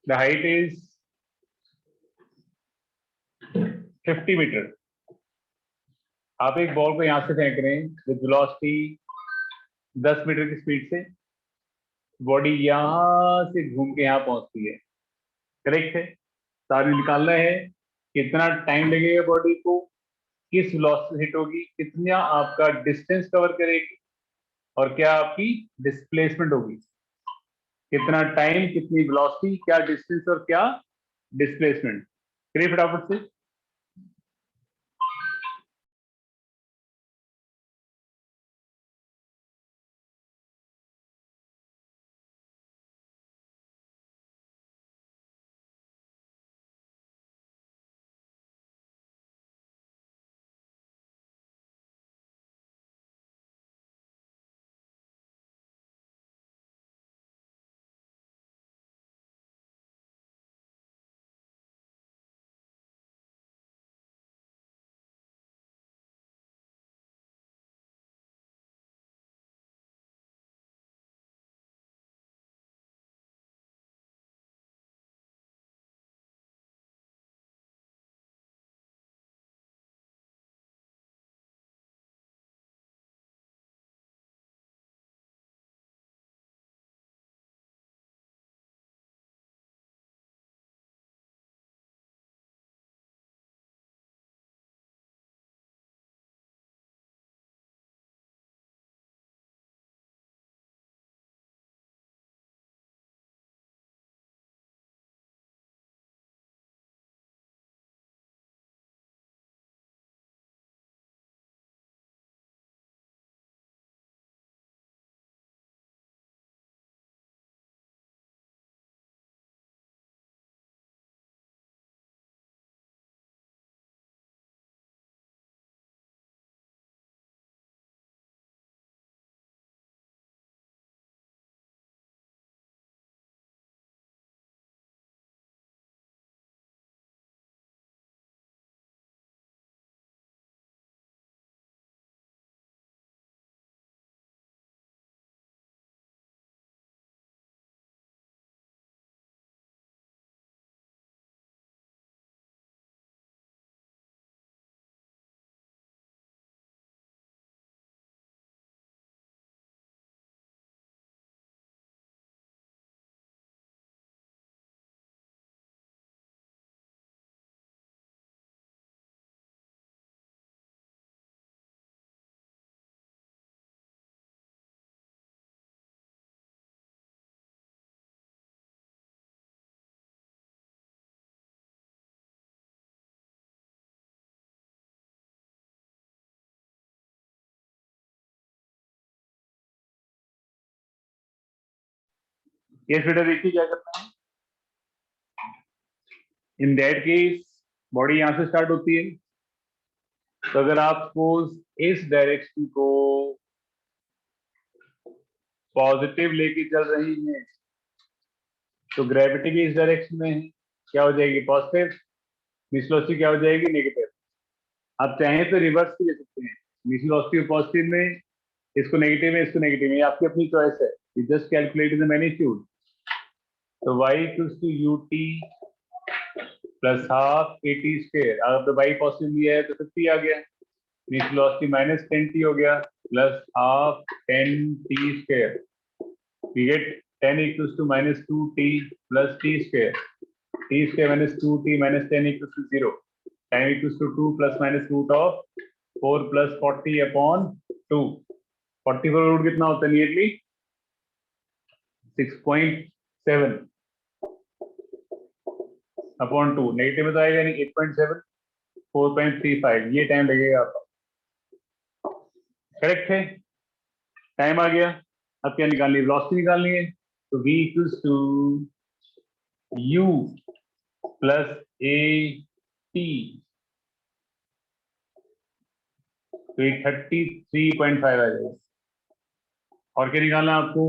द हाइट इज 50 मीटर। आप एक बॉल को यहां से फेंक रहे हैं विद वेलोसिटी 10 मीटर की स्पीड से, बॉडी यहां से घूम के यहां पहुंचती है। करेक्ट है? तो आपने निकालना है कितना टाइम लगेगा बॉडी को, किस वेलोसिटी से हिट होगी, कितना आपका डिस्टेंस कवर करेगी, और क्या आपकी डिस्प्लेसमेंट होगी। कितना टाइम, कितनी वेलोसिटी, क्या डिस्टेंस और क्या डिस्प्लेसमेंट। करिए फटाफट से। यस बेटा देखिए क्या करना है। इन दैट केस बॉडी यहां से स्टार्ट होती है, तो अगर आप सपोज इस डायरेक्शन को पॉजिटिव लेके चल रही हैं तो ग्रेविटी भी इस डायरेक्शन में है, क्या हो जाएगी पॉजिटिव, वेलोसिटी क्या हो जाएगी नेगेटिव। आप चाहें तो रिवर्स भी ले सकते हैं, वेलोसिटी पॉजिटिव में, इसको नेगेटिव में, इसको नेगेटिव में, आपकी अपनी चॉइस है। You just calculate the magnitude. तो y equals to ut plus half at square, अगर तो y पॉजिटिव लिया है तो 50 आ गया, वेलोसिटी माइनस 10t हो गया plus half 10t square, we get 10 equals to minus 2t plus t square. T square minus 2t minus 10 equals to 0. Time equals to 2 plus minus root of 4 plus 40 upon 2. 40 पर root कितना होता है nearly 6.7 upon 2, negative में तो आएगा नहीं 8.7, 4.35, ये time लगेगा आपका। करेक्ट है, टाइम आ गया। अब क्या निकालनी है, वेलोसिटी निकालनी है। तो v equals to u plus A T, तो ये 33.5 आ जाएगा। और क्या निकालना है आपको,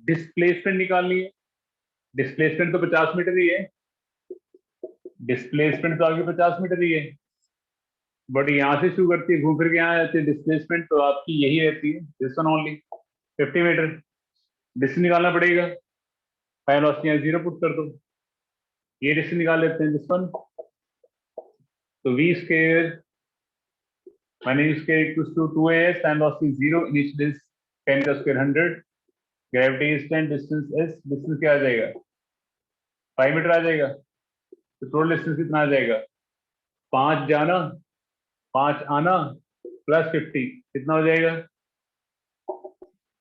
डिस्प्लेसमेंट निकालनी है। डिस्प्लेसमेंट तो 50 मीटर ही है, डिस्प्लेसमेंट तो आगे 50 मीटर ही है, बट यहाँ से शुरू करती है घूम फिर के यहाँ आती है डिस्प्लेसमेंट, तो आपकी यही रहती है, this one only 50 metre. Distance निकालना पड़ेगा, फाइनल वेलोसिटी 0 पुट कर दो, ये डिस्टेंस निकाल लेते हैं, दिस वन। तो v square minus u square equals to 2as, time velocity 0, initial is 10 का square 100, gravity is 10, distance s, distance क्या आ जाएगा 5 मीटर आ जाएगा। तो टोटल डिस्टेंस कितना आ जाएगा, 5 जाना 5 आना प्लस 50, कितना हो जाएगा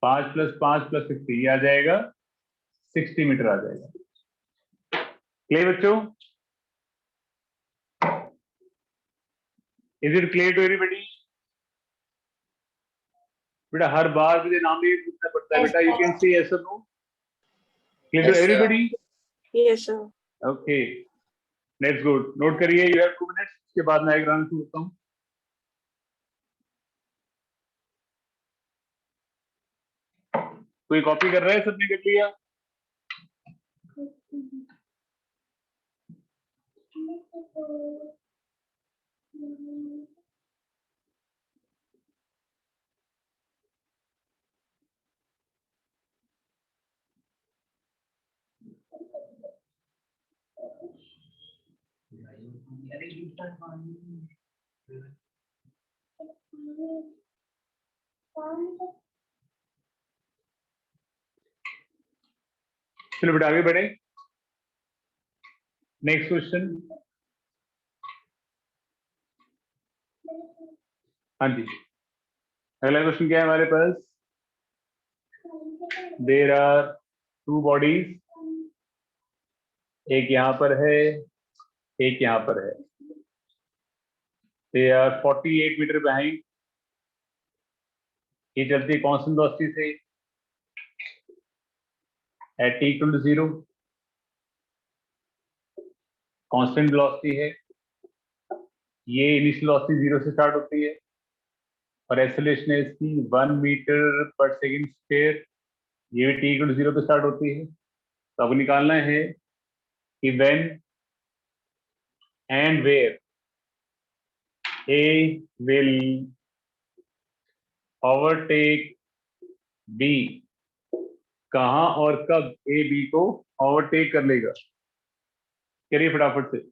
5 प्लस 5 प्लस 50, ये आ जाएगा 60 मीटर आ जाएगा। क्लियर बच्चों, is it clear to everybody? बेटा हर बार मुझे नाम नहीं पूछना पड़ता है बेटा, यू कैन से यस और no. Clear to everybody? Yes, sir. Okay, let's good, note करिए, यू हैव 2 मिनट्स, उसके बाद मैं एग्जाम शुरू करता हूँ। कोई कॉपी कर रहा है, सबने कर लिया? चलो बेटा आगे बढ़े, नेक्स्ट क्वेश्चन। हाँ जी, अगला क्वेश्चन क्या है हमारे पास, देयर आर 2 बॉडीज, एक यहाँ पर है, एक यहाँ पर है, दे आर 48 मीटर बिहाइंड, ये चलती है कांस्टेंट वेलोसिटी से at t equal to 0, constant velocity है, ये इनिशियल वेलोसिटी 0 से स्टार्ट होती है और एक्सेलरेशन है इसकी 1 मीटर पर सेकंड स्क्वायर, ये भी t इक्वल टू 0 पे स्टार्ट होती है। तो आपको निकालना है कि when and where a will overtake b, कहां और कब a b को ओवरटेक कर लेगा, करिए फटाफट से।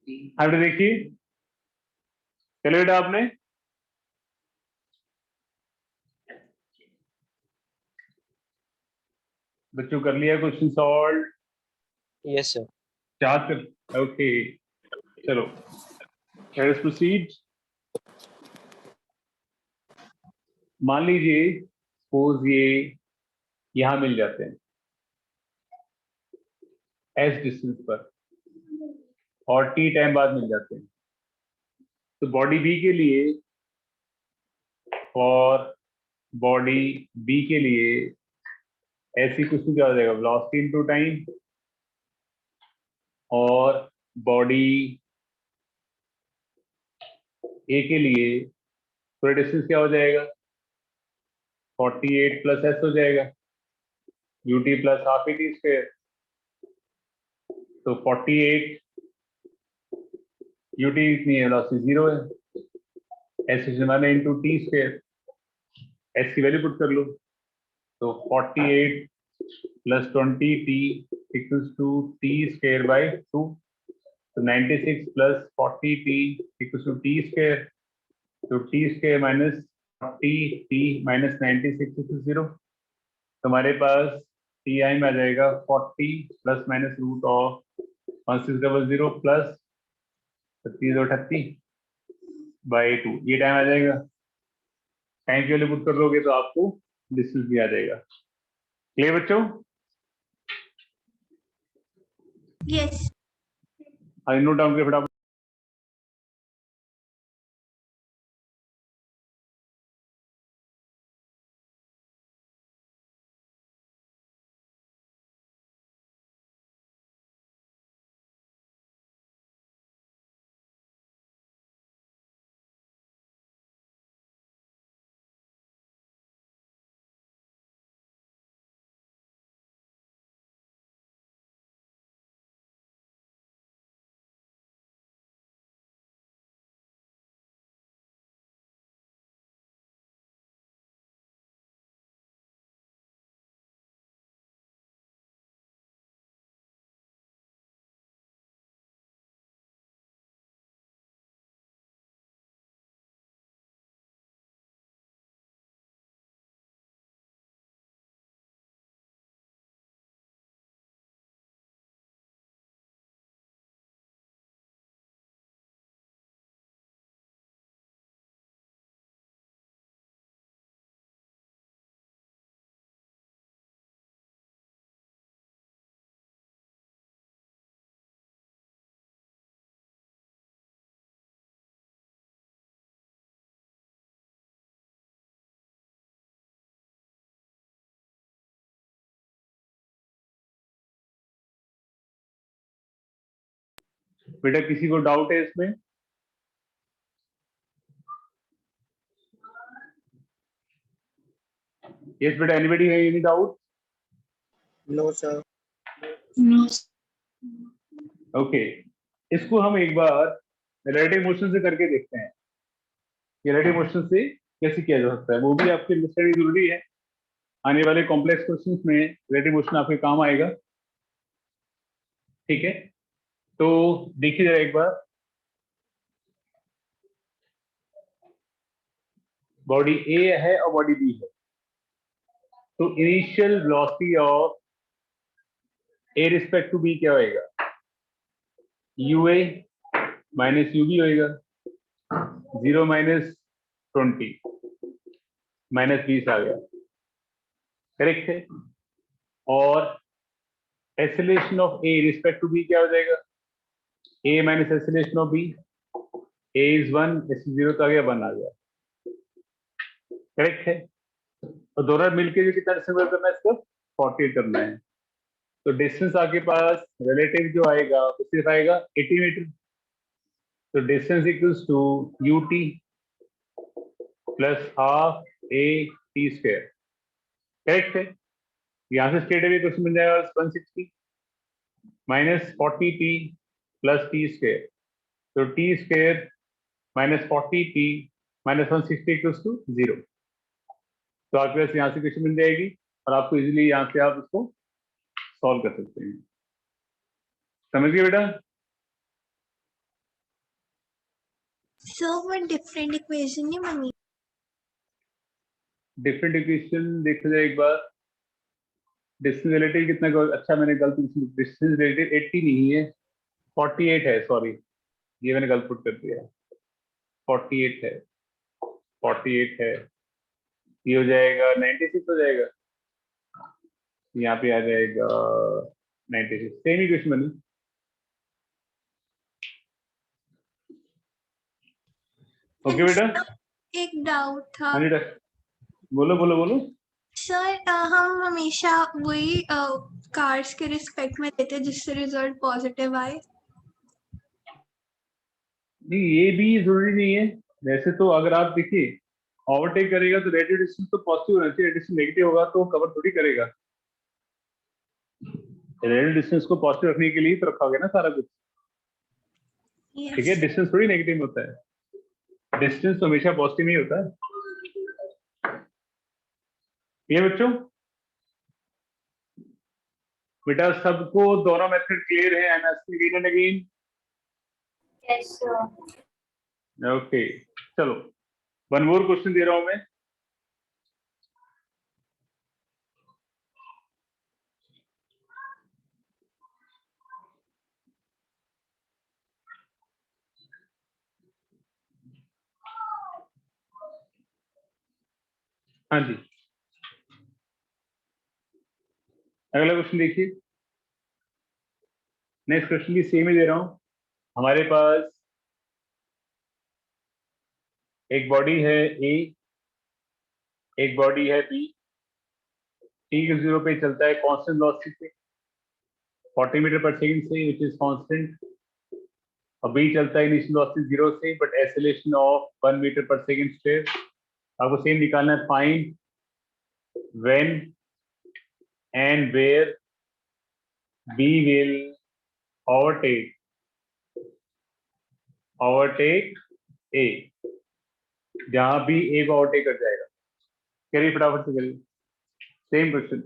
बेटा देखिए, चलो बेटा आपने बच्चों कर लिया क्वेश्चन सॉल्व? Yes sir. चार कर, ओके चलो लेट अस प्रोसीड। मान लीजिए सपोज ये यहां मिल जाते हैं एस डिस्टेंस पर और टी टाइम बाद मिल जाते हैं, तो बॉडी बी के लिए और बॉडी बी के लिए ऐसी कुछ क्या हो जाएगा, वेलोसिटी इनटू टाइम, और बॉडी ए के लिए पूरा डिस्टेंस क्या हो जाएगा, 48 प्लस एस हो जाएगा, UT plus half E T square. तो 48 यूटी इतनी है, वेलोसिटी 0 है, एस जमाना इंटू टी स्क्वायर, एस की वैल्यू पुट कर लो, तो 48 plus 20 t equals to T square by 2, तो 96 plus 40 T equals to T square, तो t square minus 40 t minus 96 equals 0। हमारे पास टी आई में आ जाएगा 40 plus minus root of 1600 plus 38 by 2, ये टाइम आ जाएगा। टाइम की वैल्यू पुट कर दोगे तो आपको डिस्टेंस भी आ जाएगा। क्लियर बच्चों? यस। आई नोट डाउन के फटाफट। बेटा किसी को डाउट है इसमें? यस बेटा, एनीबॉडी है any doubt? No sir. Okay, इसको हम एक बार रिलेटिव मोशन से करके देखते हैं। रिलेटिव मोशन से कैसे किया जा सकता है, वो भी आपके स्टडी जरूरी है। आने वाले कॉम्प्लेक्स क्वेश्चंस में रिलेटिव मोशन आपके काम आएगा। ठीक है, तो देखिए जरा एक बार, बॉडी ए है और बॉडी बी है, तो initial velocity of A respect to B क्या होएगा, यूए माइनस यूबी होएगा, 0 माइनस 20 माइनस 20 आ गया, करेक्ट है। और acceleration of A respect to B क्या हो जाएगा, A minus acceleration of B, A is 1, S 0 तो आ गया, 1 आ गया, करेक्ट है। और दोनों मिलके जो कितना डिस्टेंस करना है, इसको 48 करना है, तो डिस्टेंस आपके पास रिलेटिव जो आएगा वो सिर्फ आएगा 80 मीटर। तो distance equals to UT plus half a t square, correct है। यहाँ से स्ट्रेट अवे क्वेश्चन बन जाएगा 160 minus 40 t plus t square, तो t square minus 40 t minus 160 equals to 0। तो आपके पास यहाँ से क्वेश्चन बन जाएगी और आपको इजीली यहाँ से आप इसको सॉल्व कर सकते हैं। समझ गए बेटा? सर वो डिफरेंट इक्वेशन नहीं बनी। डिफरेंट इक्वेशन देखा जाए एक बार। डिस्टेंस रिलेटिव कितना अच्छा मैंने गलती से डिस्टेंस रिलेटिव 80 नहीं है 48 है, सॉरी ये मैंने गलत पुट कर दिया। 48 है, 48 है, ये हो जाएगा 96 हो जाएगा, यहाँ पे आ जाएगा 96। सेम इक्वेशन बनी। ओके बेटा। एक डाउट था हाँ बेटा, बोलो बोलो बोलो। सर, हम हमेशा वही कार्स के रिस्पेक्ट में लेते हैं जिससे रिजल्ट पॉजिटिव आए। नहीं ये भी जरूरी नहीं है। वैसे तो अगर आप देखिए ओवरटेक करेगा तो रेडियो डिस्टेंस तो पॉजिटिव होना चाहिए, डिस्टेंस नेगेटिव होगा तो कवर थोड़ी करेगा। रेडियो डिस्टेंस को पॉजिटिव रखने के लिए तो रखा गया ना सारा कुछ, ठीक है। डिस्टेंस थोड़ी नेगेटिव होता है, डिस्टेंस तो हमेशा पॉजिटिव ही होता है। ये बच्चों बेटा सबको दोनों मेथड क्लियर है? I am asking again and again. Yes sir. Okay चलो, वन मोर क्वेश्चन दे रहा हूं मैं। हाँ जी, अगला क्वेश्चन देखिए। नेक्स्ट क्वेश्चन भी सेम ही दे रहा हूं। हमारे पास एक बॉडी है ए, एक बॉडी है बी, टी के 0 पे चलता है कांस्टेंट वेलोसिटी से 40 मीटर पर सेकंड से, विच इज कांस्टेंट। और बी चलता है इनिशियल वेलोसिटी 0 से बट एक्सेलरेशन ऑफ 1 मीटर पर सेकंड स्क्वायर। आपको सेम निकालना है, find when and where B will overtake A, जहां भी ए को ओवरटेक कर जाएगा। करिए फटाफट से करिए, सेम क्वेश्चन।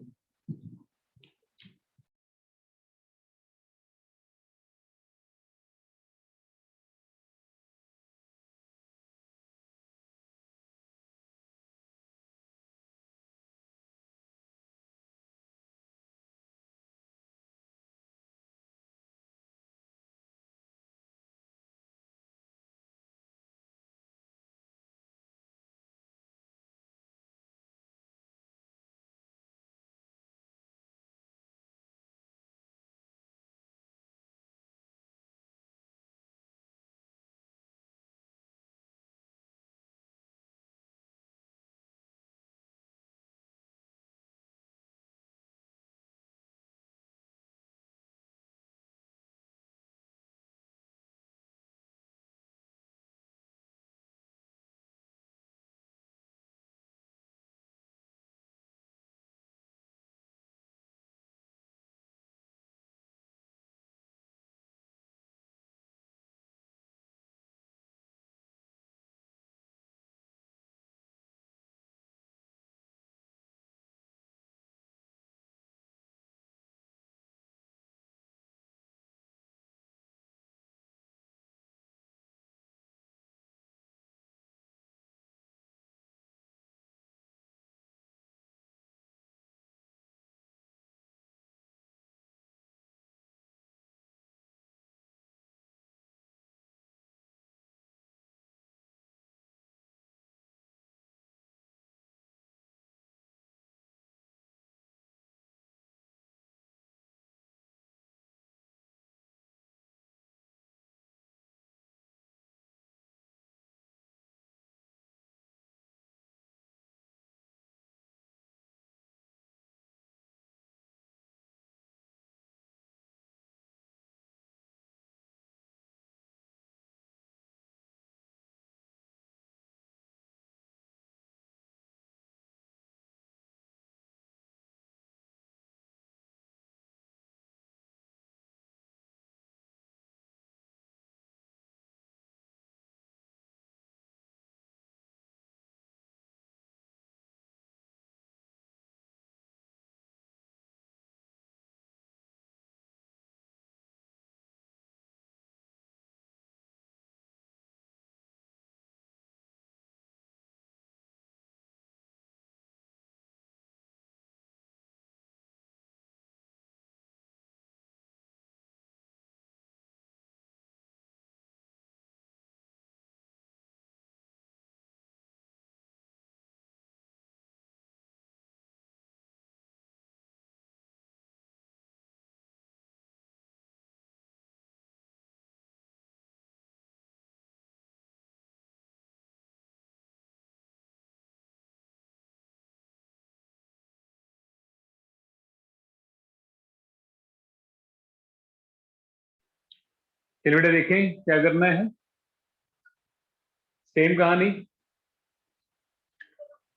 चलिए बेटा देखें क्या करना है। सेम कहानी,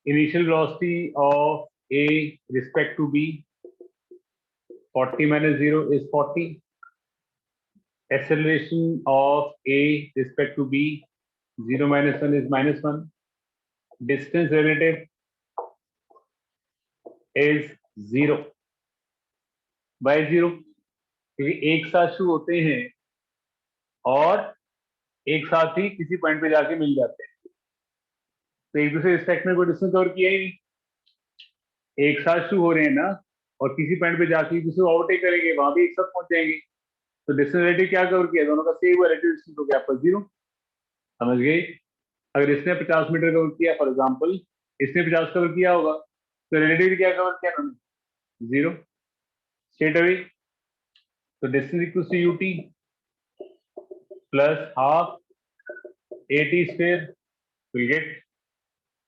initial velocity of A respect to B 40 minus 0 is 40. Acceleration of A respect to B 0 minus 1 is minus 1. Distance relative is 0 by 0, क्योंकि एक साथ शुरू होते हैं और एक साथ ही किसी पॉइंट पे जाके मिल जाते हैं, तो एक दूसरे रिस्पेक्ट में कोई डिस्टेंस कवर किया ही नहीं, एक साथ शुरू हो रहे हैं ना, और किसी पॉइंट पे जाके दूसरे ओवरटेक करेंगे, वहां भी एक साथ पहुंच जाएंगे, तो डिस्टेंस रिलेटिव क्या कवर किया, दोनों का सेम रिलेटिव डिस्टेंस हो गया आपका 0। समझ गए। अगर इसने 50 मीटर कवर किया फॉर एग्जांपल, इसने 50 कवर किया होगा, तो रिलेटिव क्या कवर किया उन्होंने 0 स्ट्रेट अवे। तो distance equals to UT plus half AT square will get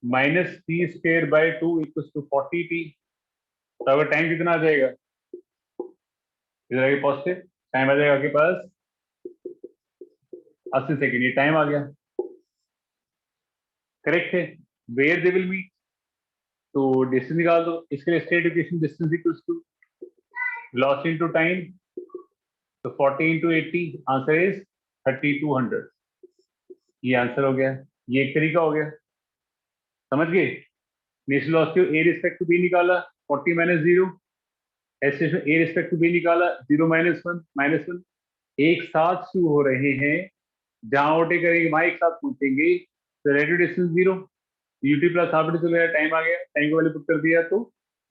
minus T square by 2 equals to 40 T. तो अगर टाइम कितना आ जाएगा, इधर आगे पॉजिटिव टाइम आ जाएगा आपके पास 80 सेकेंड, ये टाइम आ गया, करेक्ट है। वेयर दे विल मीट, तो डिस्टेंस निकाल दो, इसके लिए state equation distance equals to velocity into time, तो 40 into 80 आंसर इज 3200। ये आंसर हो गया, ये एक तरीका हो गया, समझ गए। Initial velocity A respect to B निकाला 40 minus 0, acceleration A respect to B निकाला 0 minus 1, एक साथ शुरू हो रहे हैं, जहां ओवरटेक करेंगे वहां एक साथ पहुंचेंगे, तो relative distance 0, UT plus half T चलो, टाइम आ गया, टाइम को वैल्यू पुट कर दिया तो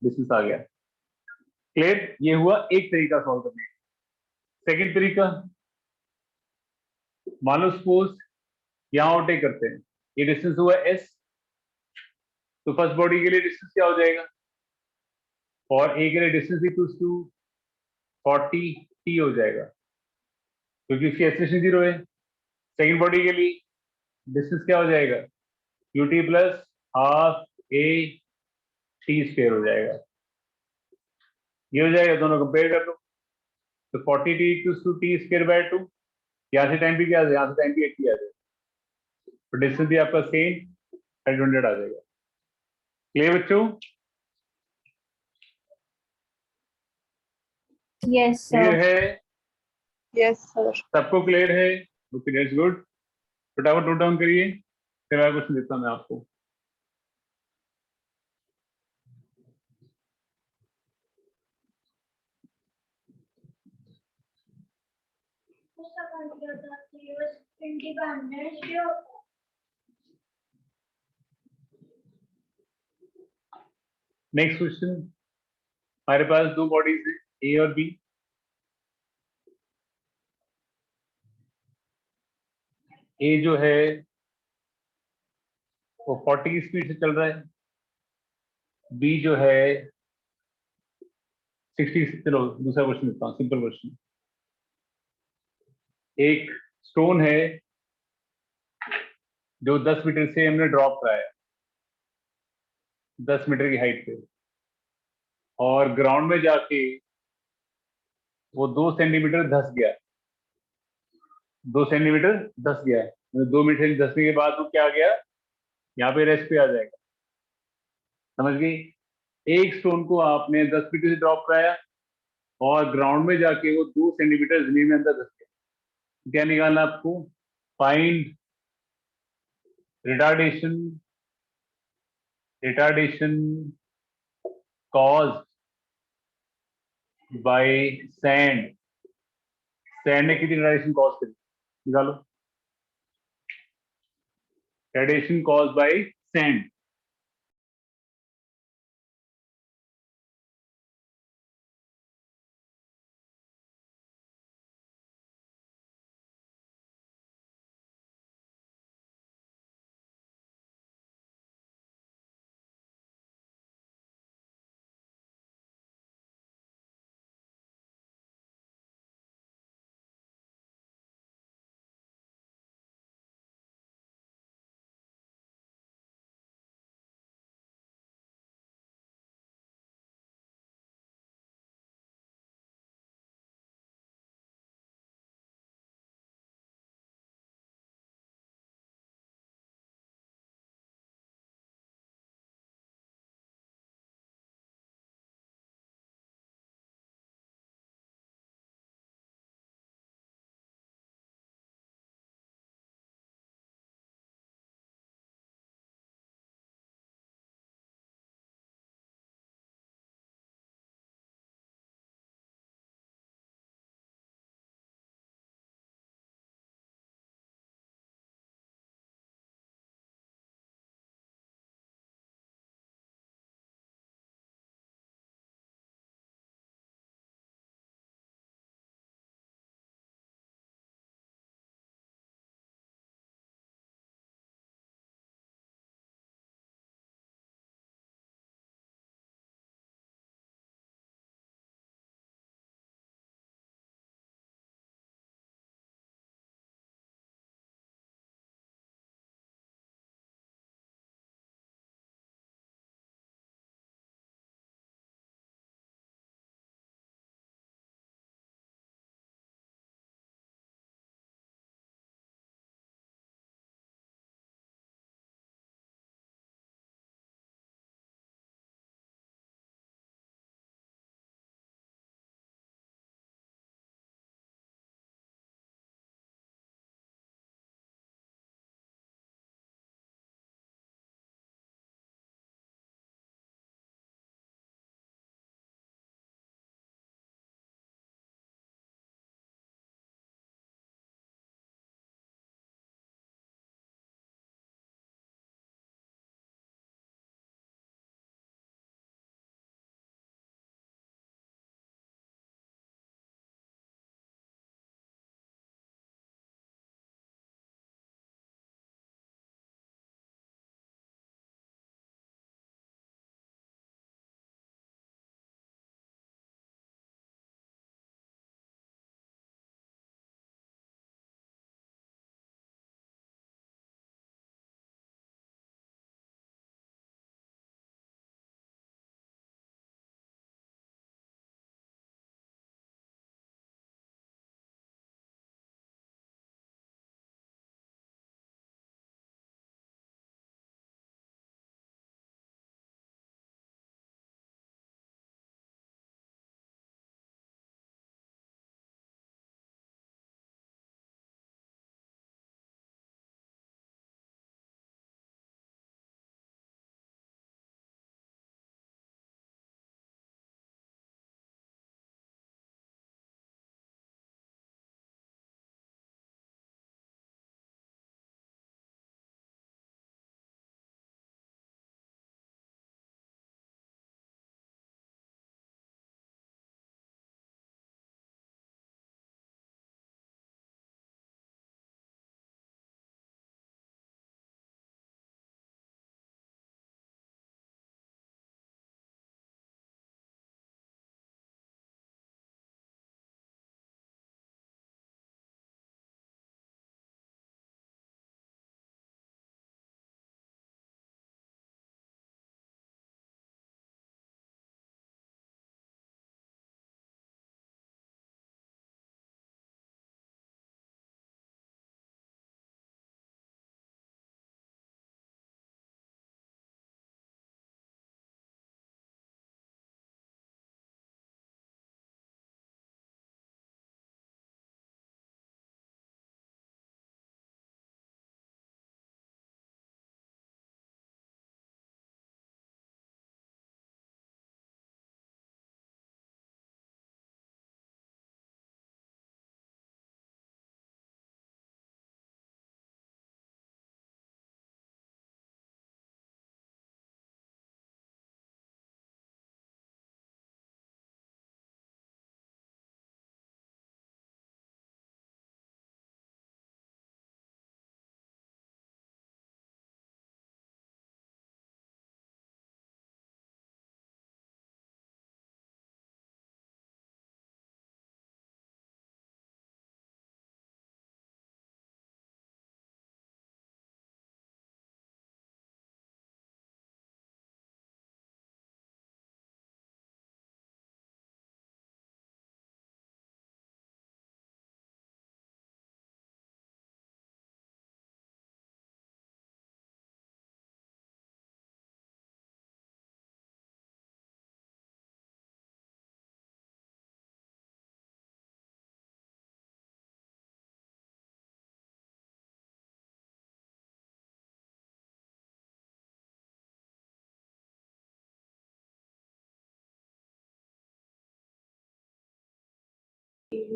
डिस्टेंस आ गया। क्लियर, ये हुआ एक तरीका सॉल्व करने का। सेकंड तरीका, मान लो सपोज यहां ओवरटेक करते हैं, ये डिस्टेंस हुआ एस, तो फर्स्ट बॉडी के लिए डिस्टेंस क्या हो जाएगा, और ए के लिए डिस्टेंस इक्वल्स टू 40 टी हो जाएगा, क्योंकि उसकी एक्सेलरेशन 0 है। सेकंड बॉडी के लिए डिस्टेंस क्या हो जाएगा, UT plus half a t square हो जाएगा, ये हो जाएगा, दोनों कंपेयर कर लो, तो 40 T equals to T square by 2, यहाँ से टाइम भी क्या आ जाएगा, यहाँ से टाइम भी 80 आ जाएगा, तो डिस्टेंस भी आपका सेम 500 आ जाएगा। क्लियर बच्चों? Yes clear sir. है, यस सर। सबको क्लियर है? ओके दैट्स गुड, फटाफट नोट डाउन करिए, फिर मैं क्वेश्चन देता हूं मैं आपको। नेक्स्ट क्वेश्चन, हमारे पास दो बॉडीज है ए और बी, ए जो है वो 40 की स्पीड से चल रहा है, बी जो है 60। चलो दूसरा क्वेश्चन देता हूँ, सिंपल क्वेश्चन। एक स्टोन है जो 10 मीटर से हमने ड्रॉप कराया, 10 मीटर की हाइट पे, और ग्राउंड में जाके वो 2 सेंटीमीटर धस गया, 2 सेंटीमीटर धस गया, 2 मीटर धसने के बाद वो क्या आ गया, यहाँ पे रेस्ट पे आ जाएगा। समझ गई? एक स्टोन को आपने 10 मीटर से ड्रॉप कराया और ग्राउंड में जाके वो 2 सेंटीमीटर जमीन में अंदर धस गया, क्या निकालना आपको, find retardation caused by sand। Sand ने कितनी रिटार्डेशन कॉज करी, निकालो। रिटार्डेशन caused by sand,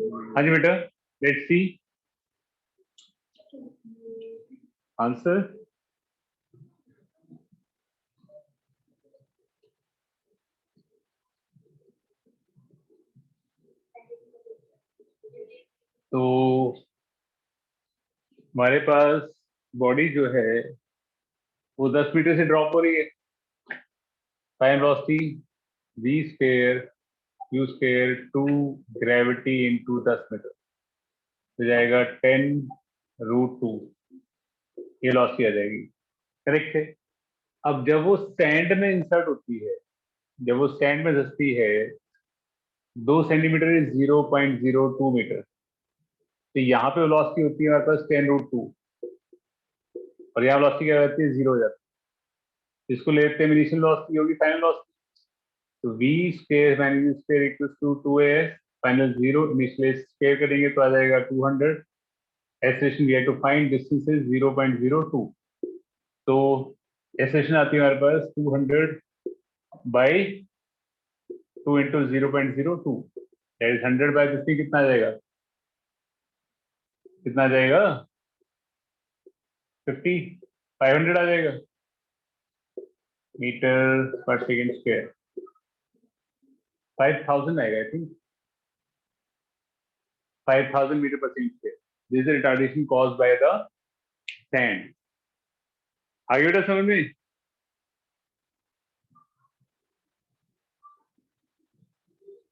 हाँ जी बेटा, लेट्स सी आंसर। तो हमारे पास बॉडी जो है वो 10 मीटर से ड्रॉप हो रही है। Final velocity v square u square to gravity into 10 metre तो जाएगा 10√2, ये वेलोसिटी आ जाएगी। करेक्ट है। अब जब वो सैंड में इंसर्ट होती है, जब वो सैंड में धंसती है, 2 सेंटीमीटर इज 0.02 मीटर, तो यहाँ पे वेलोसिटी होती है हमारे पास 10√2 और यहाँ वेलोसिटी क्या रहती है, 0 हो जाती है। इसको लेते हैं इनिशियल वेलोसिटी होगी फाइनल वेलोसिटी, तो v square minus u square equals to 2as, final 0, initial square करेंगे तो आ जाएगा 200। Acceleration we have to find, distance is 0.02, तो एक्सेलरेशन आती है हमारे पास 200 by 2 into 0.02, that is 100 by 50, कितना आ जाएगा, कितना आ जाएगा 50, 500 आ जाएगा मीटर पर सेकेंड स्क्वायर, 5000 आएगा I think, 5000 metre per second square. This is retardation caused by the sand. आगे बेटा समझ में?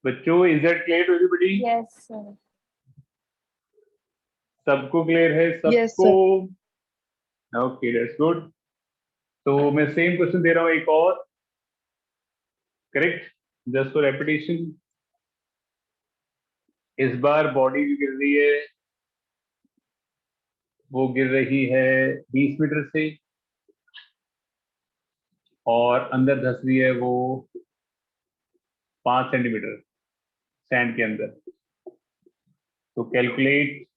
बच्चों is that clear to everybody? Yes sir. सबको क्लियर है? Yes, सबको? Okay that's good. तो मैं सेम क्वेश्चन दे रहा हूँ एक और, करेक्ट, जस्ट फॉर रेपिटेशन। इस बार बॉडी जो गिर रही है वो गिर रही है 20 मीटर से और अंदर धंस रही है वो 5 सेंटीमीटर सैंड के अंदर। तो calculate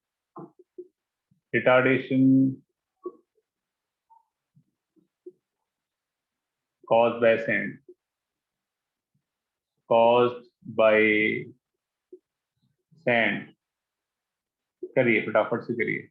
retardation caused by sand, caused by sand। करिए फटाफट से करिए।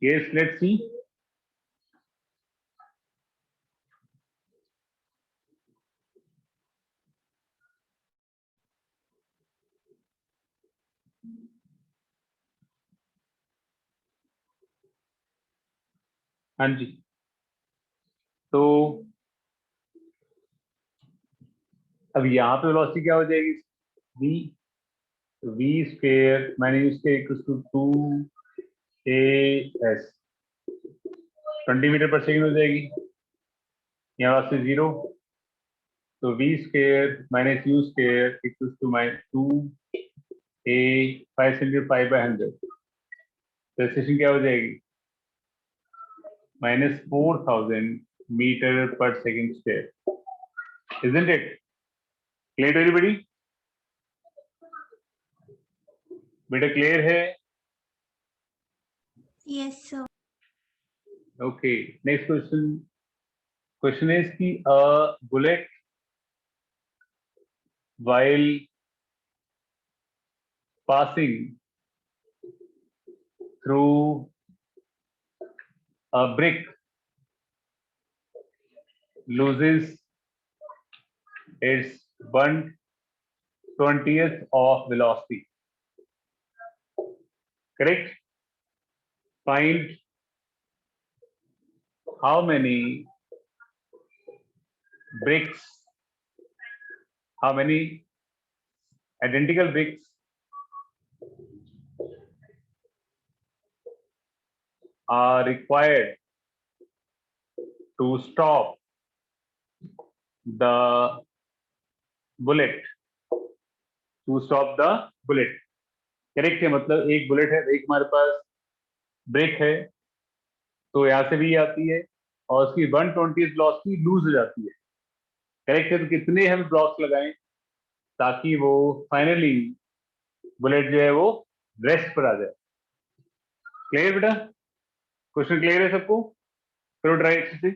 Yes, let's see. हाँ जी, तो अब यहाँ पे वेलोसिटी क्या हो जाएगी, v square minus u square equals to 2as 20 metre per second हो जाएगी, यहाँ से 0, तो v square minus u square equals to -2a 5 centimetre पाई बाय 100, प्रेसिशन क्या हो जाएगी -4000 metre per second square, isn't it clear to everybody? बेटा क्लियर है? Yes, sir. Okay, next question is कि a bullet while passing through a brick loses its 1/20th of velocity. Correct? Find how many bricks, how many identical bricks are required to stop the bullet, correct है, मतलब एक bullet है, एक हमारे पास break है, तो यहाँ से भी आती है और उसकी 1/20 वेलोसिटी लूज हो जाती है, करेक्ट है, तो कितने हम ब्लॉक्स लगाएं ताकि वो फाइनली बुलेट जो है वो रेस्ट पर आ जाए। क्लियर बेटा, क्वेश्चन क्लियर है सबको? करो ट्राई अच्छे से।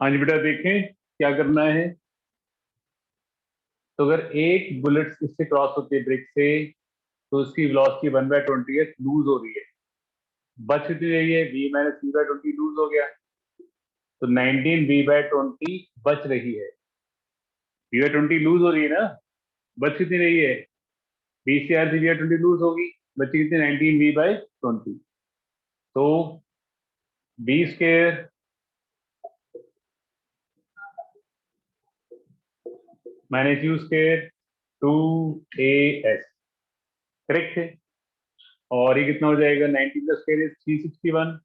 हाँ जी बेटा, देखें क्या करना है। तो अगर एक बुलेट इससे क्रॉस होती है ब्रेक से, तो उसकी वेलोसिटी 1/20 लूज हो रही है, बच कितनी रही है, v minus v by 20 loose हो गया, तो 19 v बाई 20 बच रही है। v बाई 20 लूज हो रही है ना, बच कितनी रही है, 20 से आर v बाई 20 लूज होगी, बची कितनी 19 v बाई 20। तो b square minus u square 2as, correct है। और ये कितना हो जाएगा, 90 plus square is 361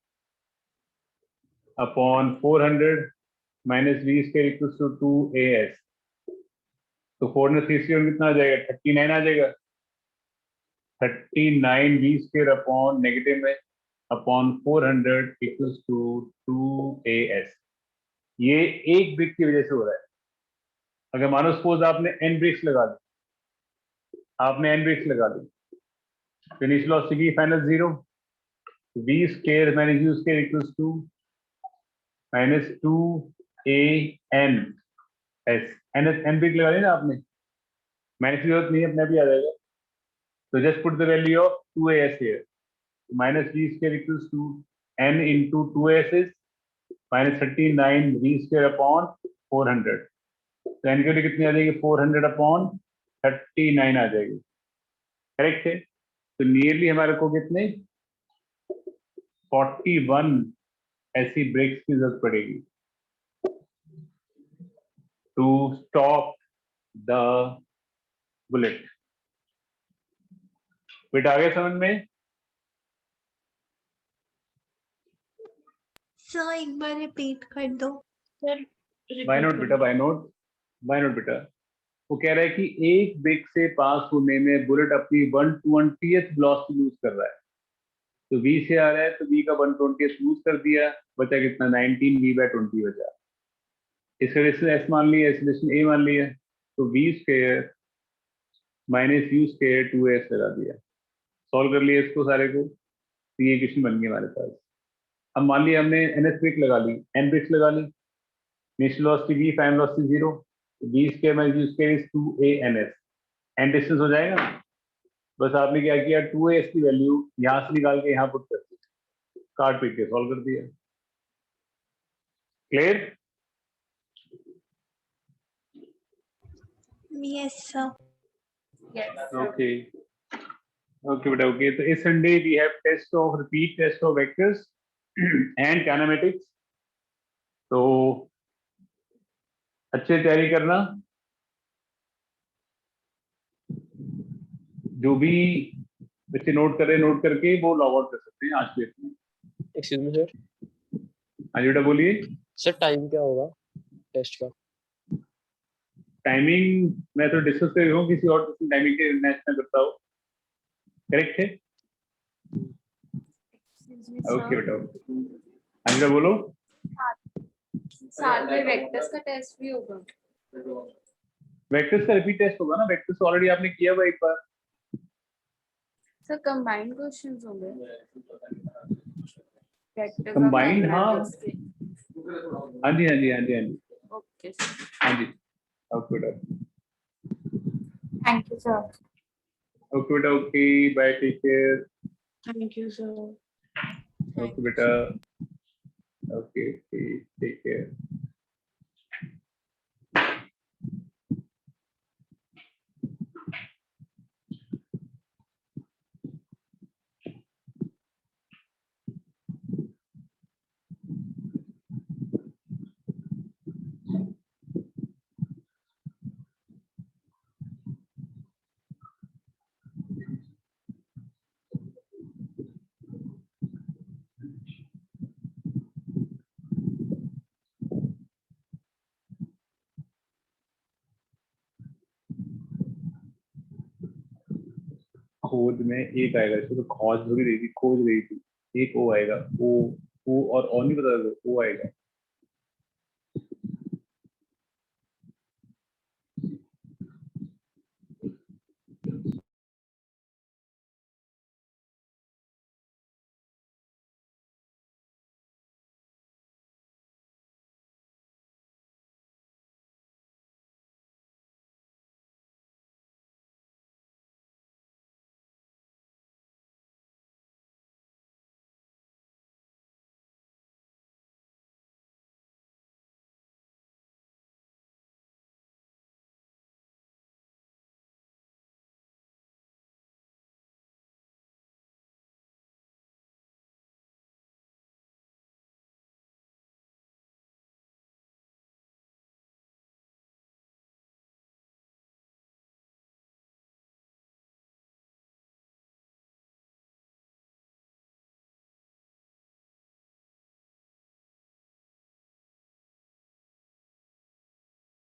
upon 400 minus v square equals to 2as। तो 461 कितना आ जाएगा, 39 आ जाएगा। 39 v स्क्वायर अपॉन नेगेटिव में अपॉन 400 इक्वल्स टू 2as। ये एक बिट की वजह से हो रहा है। अगर मानो सपोज आपने n ब्रेक्स लगा दी, तो initial velocity final 0, v square minus u square equals to minus 2an s। n brake लगा दी ना आपने, माइनस की जरूरत नहीं है, अपने आप ही आ जाएगा। तो just put the value of 2as here, minus v square equals to n into 2s is minus 39 v square upon 400। तो n की वैल्यू कितनी आ जाएगी, 400 अपॉन 39 आ जाएगी, करेक्ट है। तो नियरली हमारे को कितने 41 ऐसी ब्रेक्स की जरूरत पड़ेगी टू स्टॉप द बुलेट। बेटा आ गया समझ में? सर एक बार रिपीट कर दो। सर बाय नोट बेटा, बाय नोट बेटा। वो कह रहा है कि एक ब्रेक से पास होने में बुलेट अपनी 1/20th वेलोसिटी लूज कर रहा है। तो v से आ रहा है, तो v का 1/20th लूज कर दिया, बचा कितना 19 v बाई 20 बचा। इस रिलेशन s मान लिया, इस रिलेशन a मान लिया, तो v square minus u square 2s लगा दिया, सॉल्व कर लिया इसको सारे को, तो ये इक्वेशन बन गई हमारे पास। अब मान लिया हमने ns ब्रेक लगा ली, n ब्रेक्स लगा ली, initial velocity v, final velocity 0, v square minus u square is 2ans, n distance हो जाएगा। बस आपने क्या किया, 2as की वैल्यू यहां से निकाल के यहाँ पुट कर दी, काट पीट के सॉल्व कर दिया। Clear? Yes sir. Okay okay बेटा, ओके। तो इस Sunday we have repeat test of vectors and kinematics. तो अच्छे तैयारी करना, जो भी बच्चे नोट कर रहे हैं, नोट करके वो लॉग आउट कर सकते हैं आज के लिए। एक्सक्यूज मी सर, हाँ जी बेटा बोलिए। सर टाइम क्या होगा टेस्ट का? टाइमिंग मैं तो डिस्कस कर रहा हूँ, किसी और टाइमिंग के नेक्स्ट में करता हूँ, करेक्ट है? ओके बेटा, हाँ बेटा बोलो। साथ में वेक्टर्स का टेस्ट भी होगा। वेक्टर्स का रिपीट टेस्ट होगा ना, वेक्टर्स ऑलरेडी आपने किया हुआ एक बार। सर कंबाइंड क्वेश्चंस होंगे वेक्टर कंबाइंड, हाँ हाँ जी हाँ जी हाँ जी हाँ जी ओके हाँ जी। ओके बेटा, थैंक यू सर। ओके बेटा, okay bye, take care. Thank you sir. Okay बेटा, ओके ओके टेक केयर। खोज में एक आएगा, इसको तो खोज भी रही थी, खोज रही थी, एक ओ आएगा, ओ ओ और नहीं पता, ओ आएगा।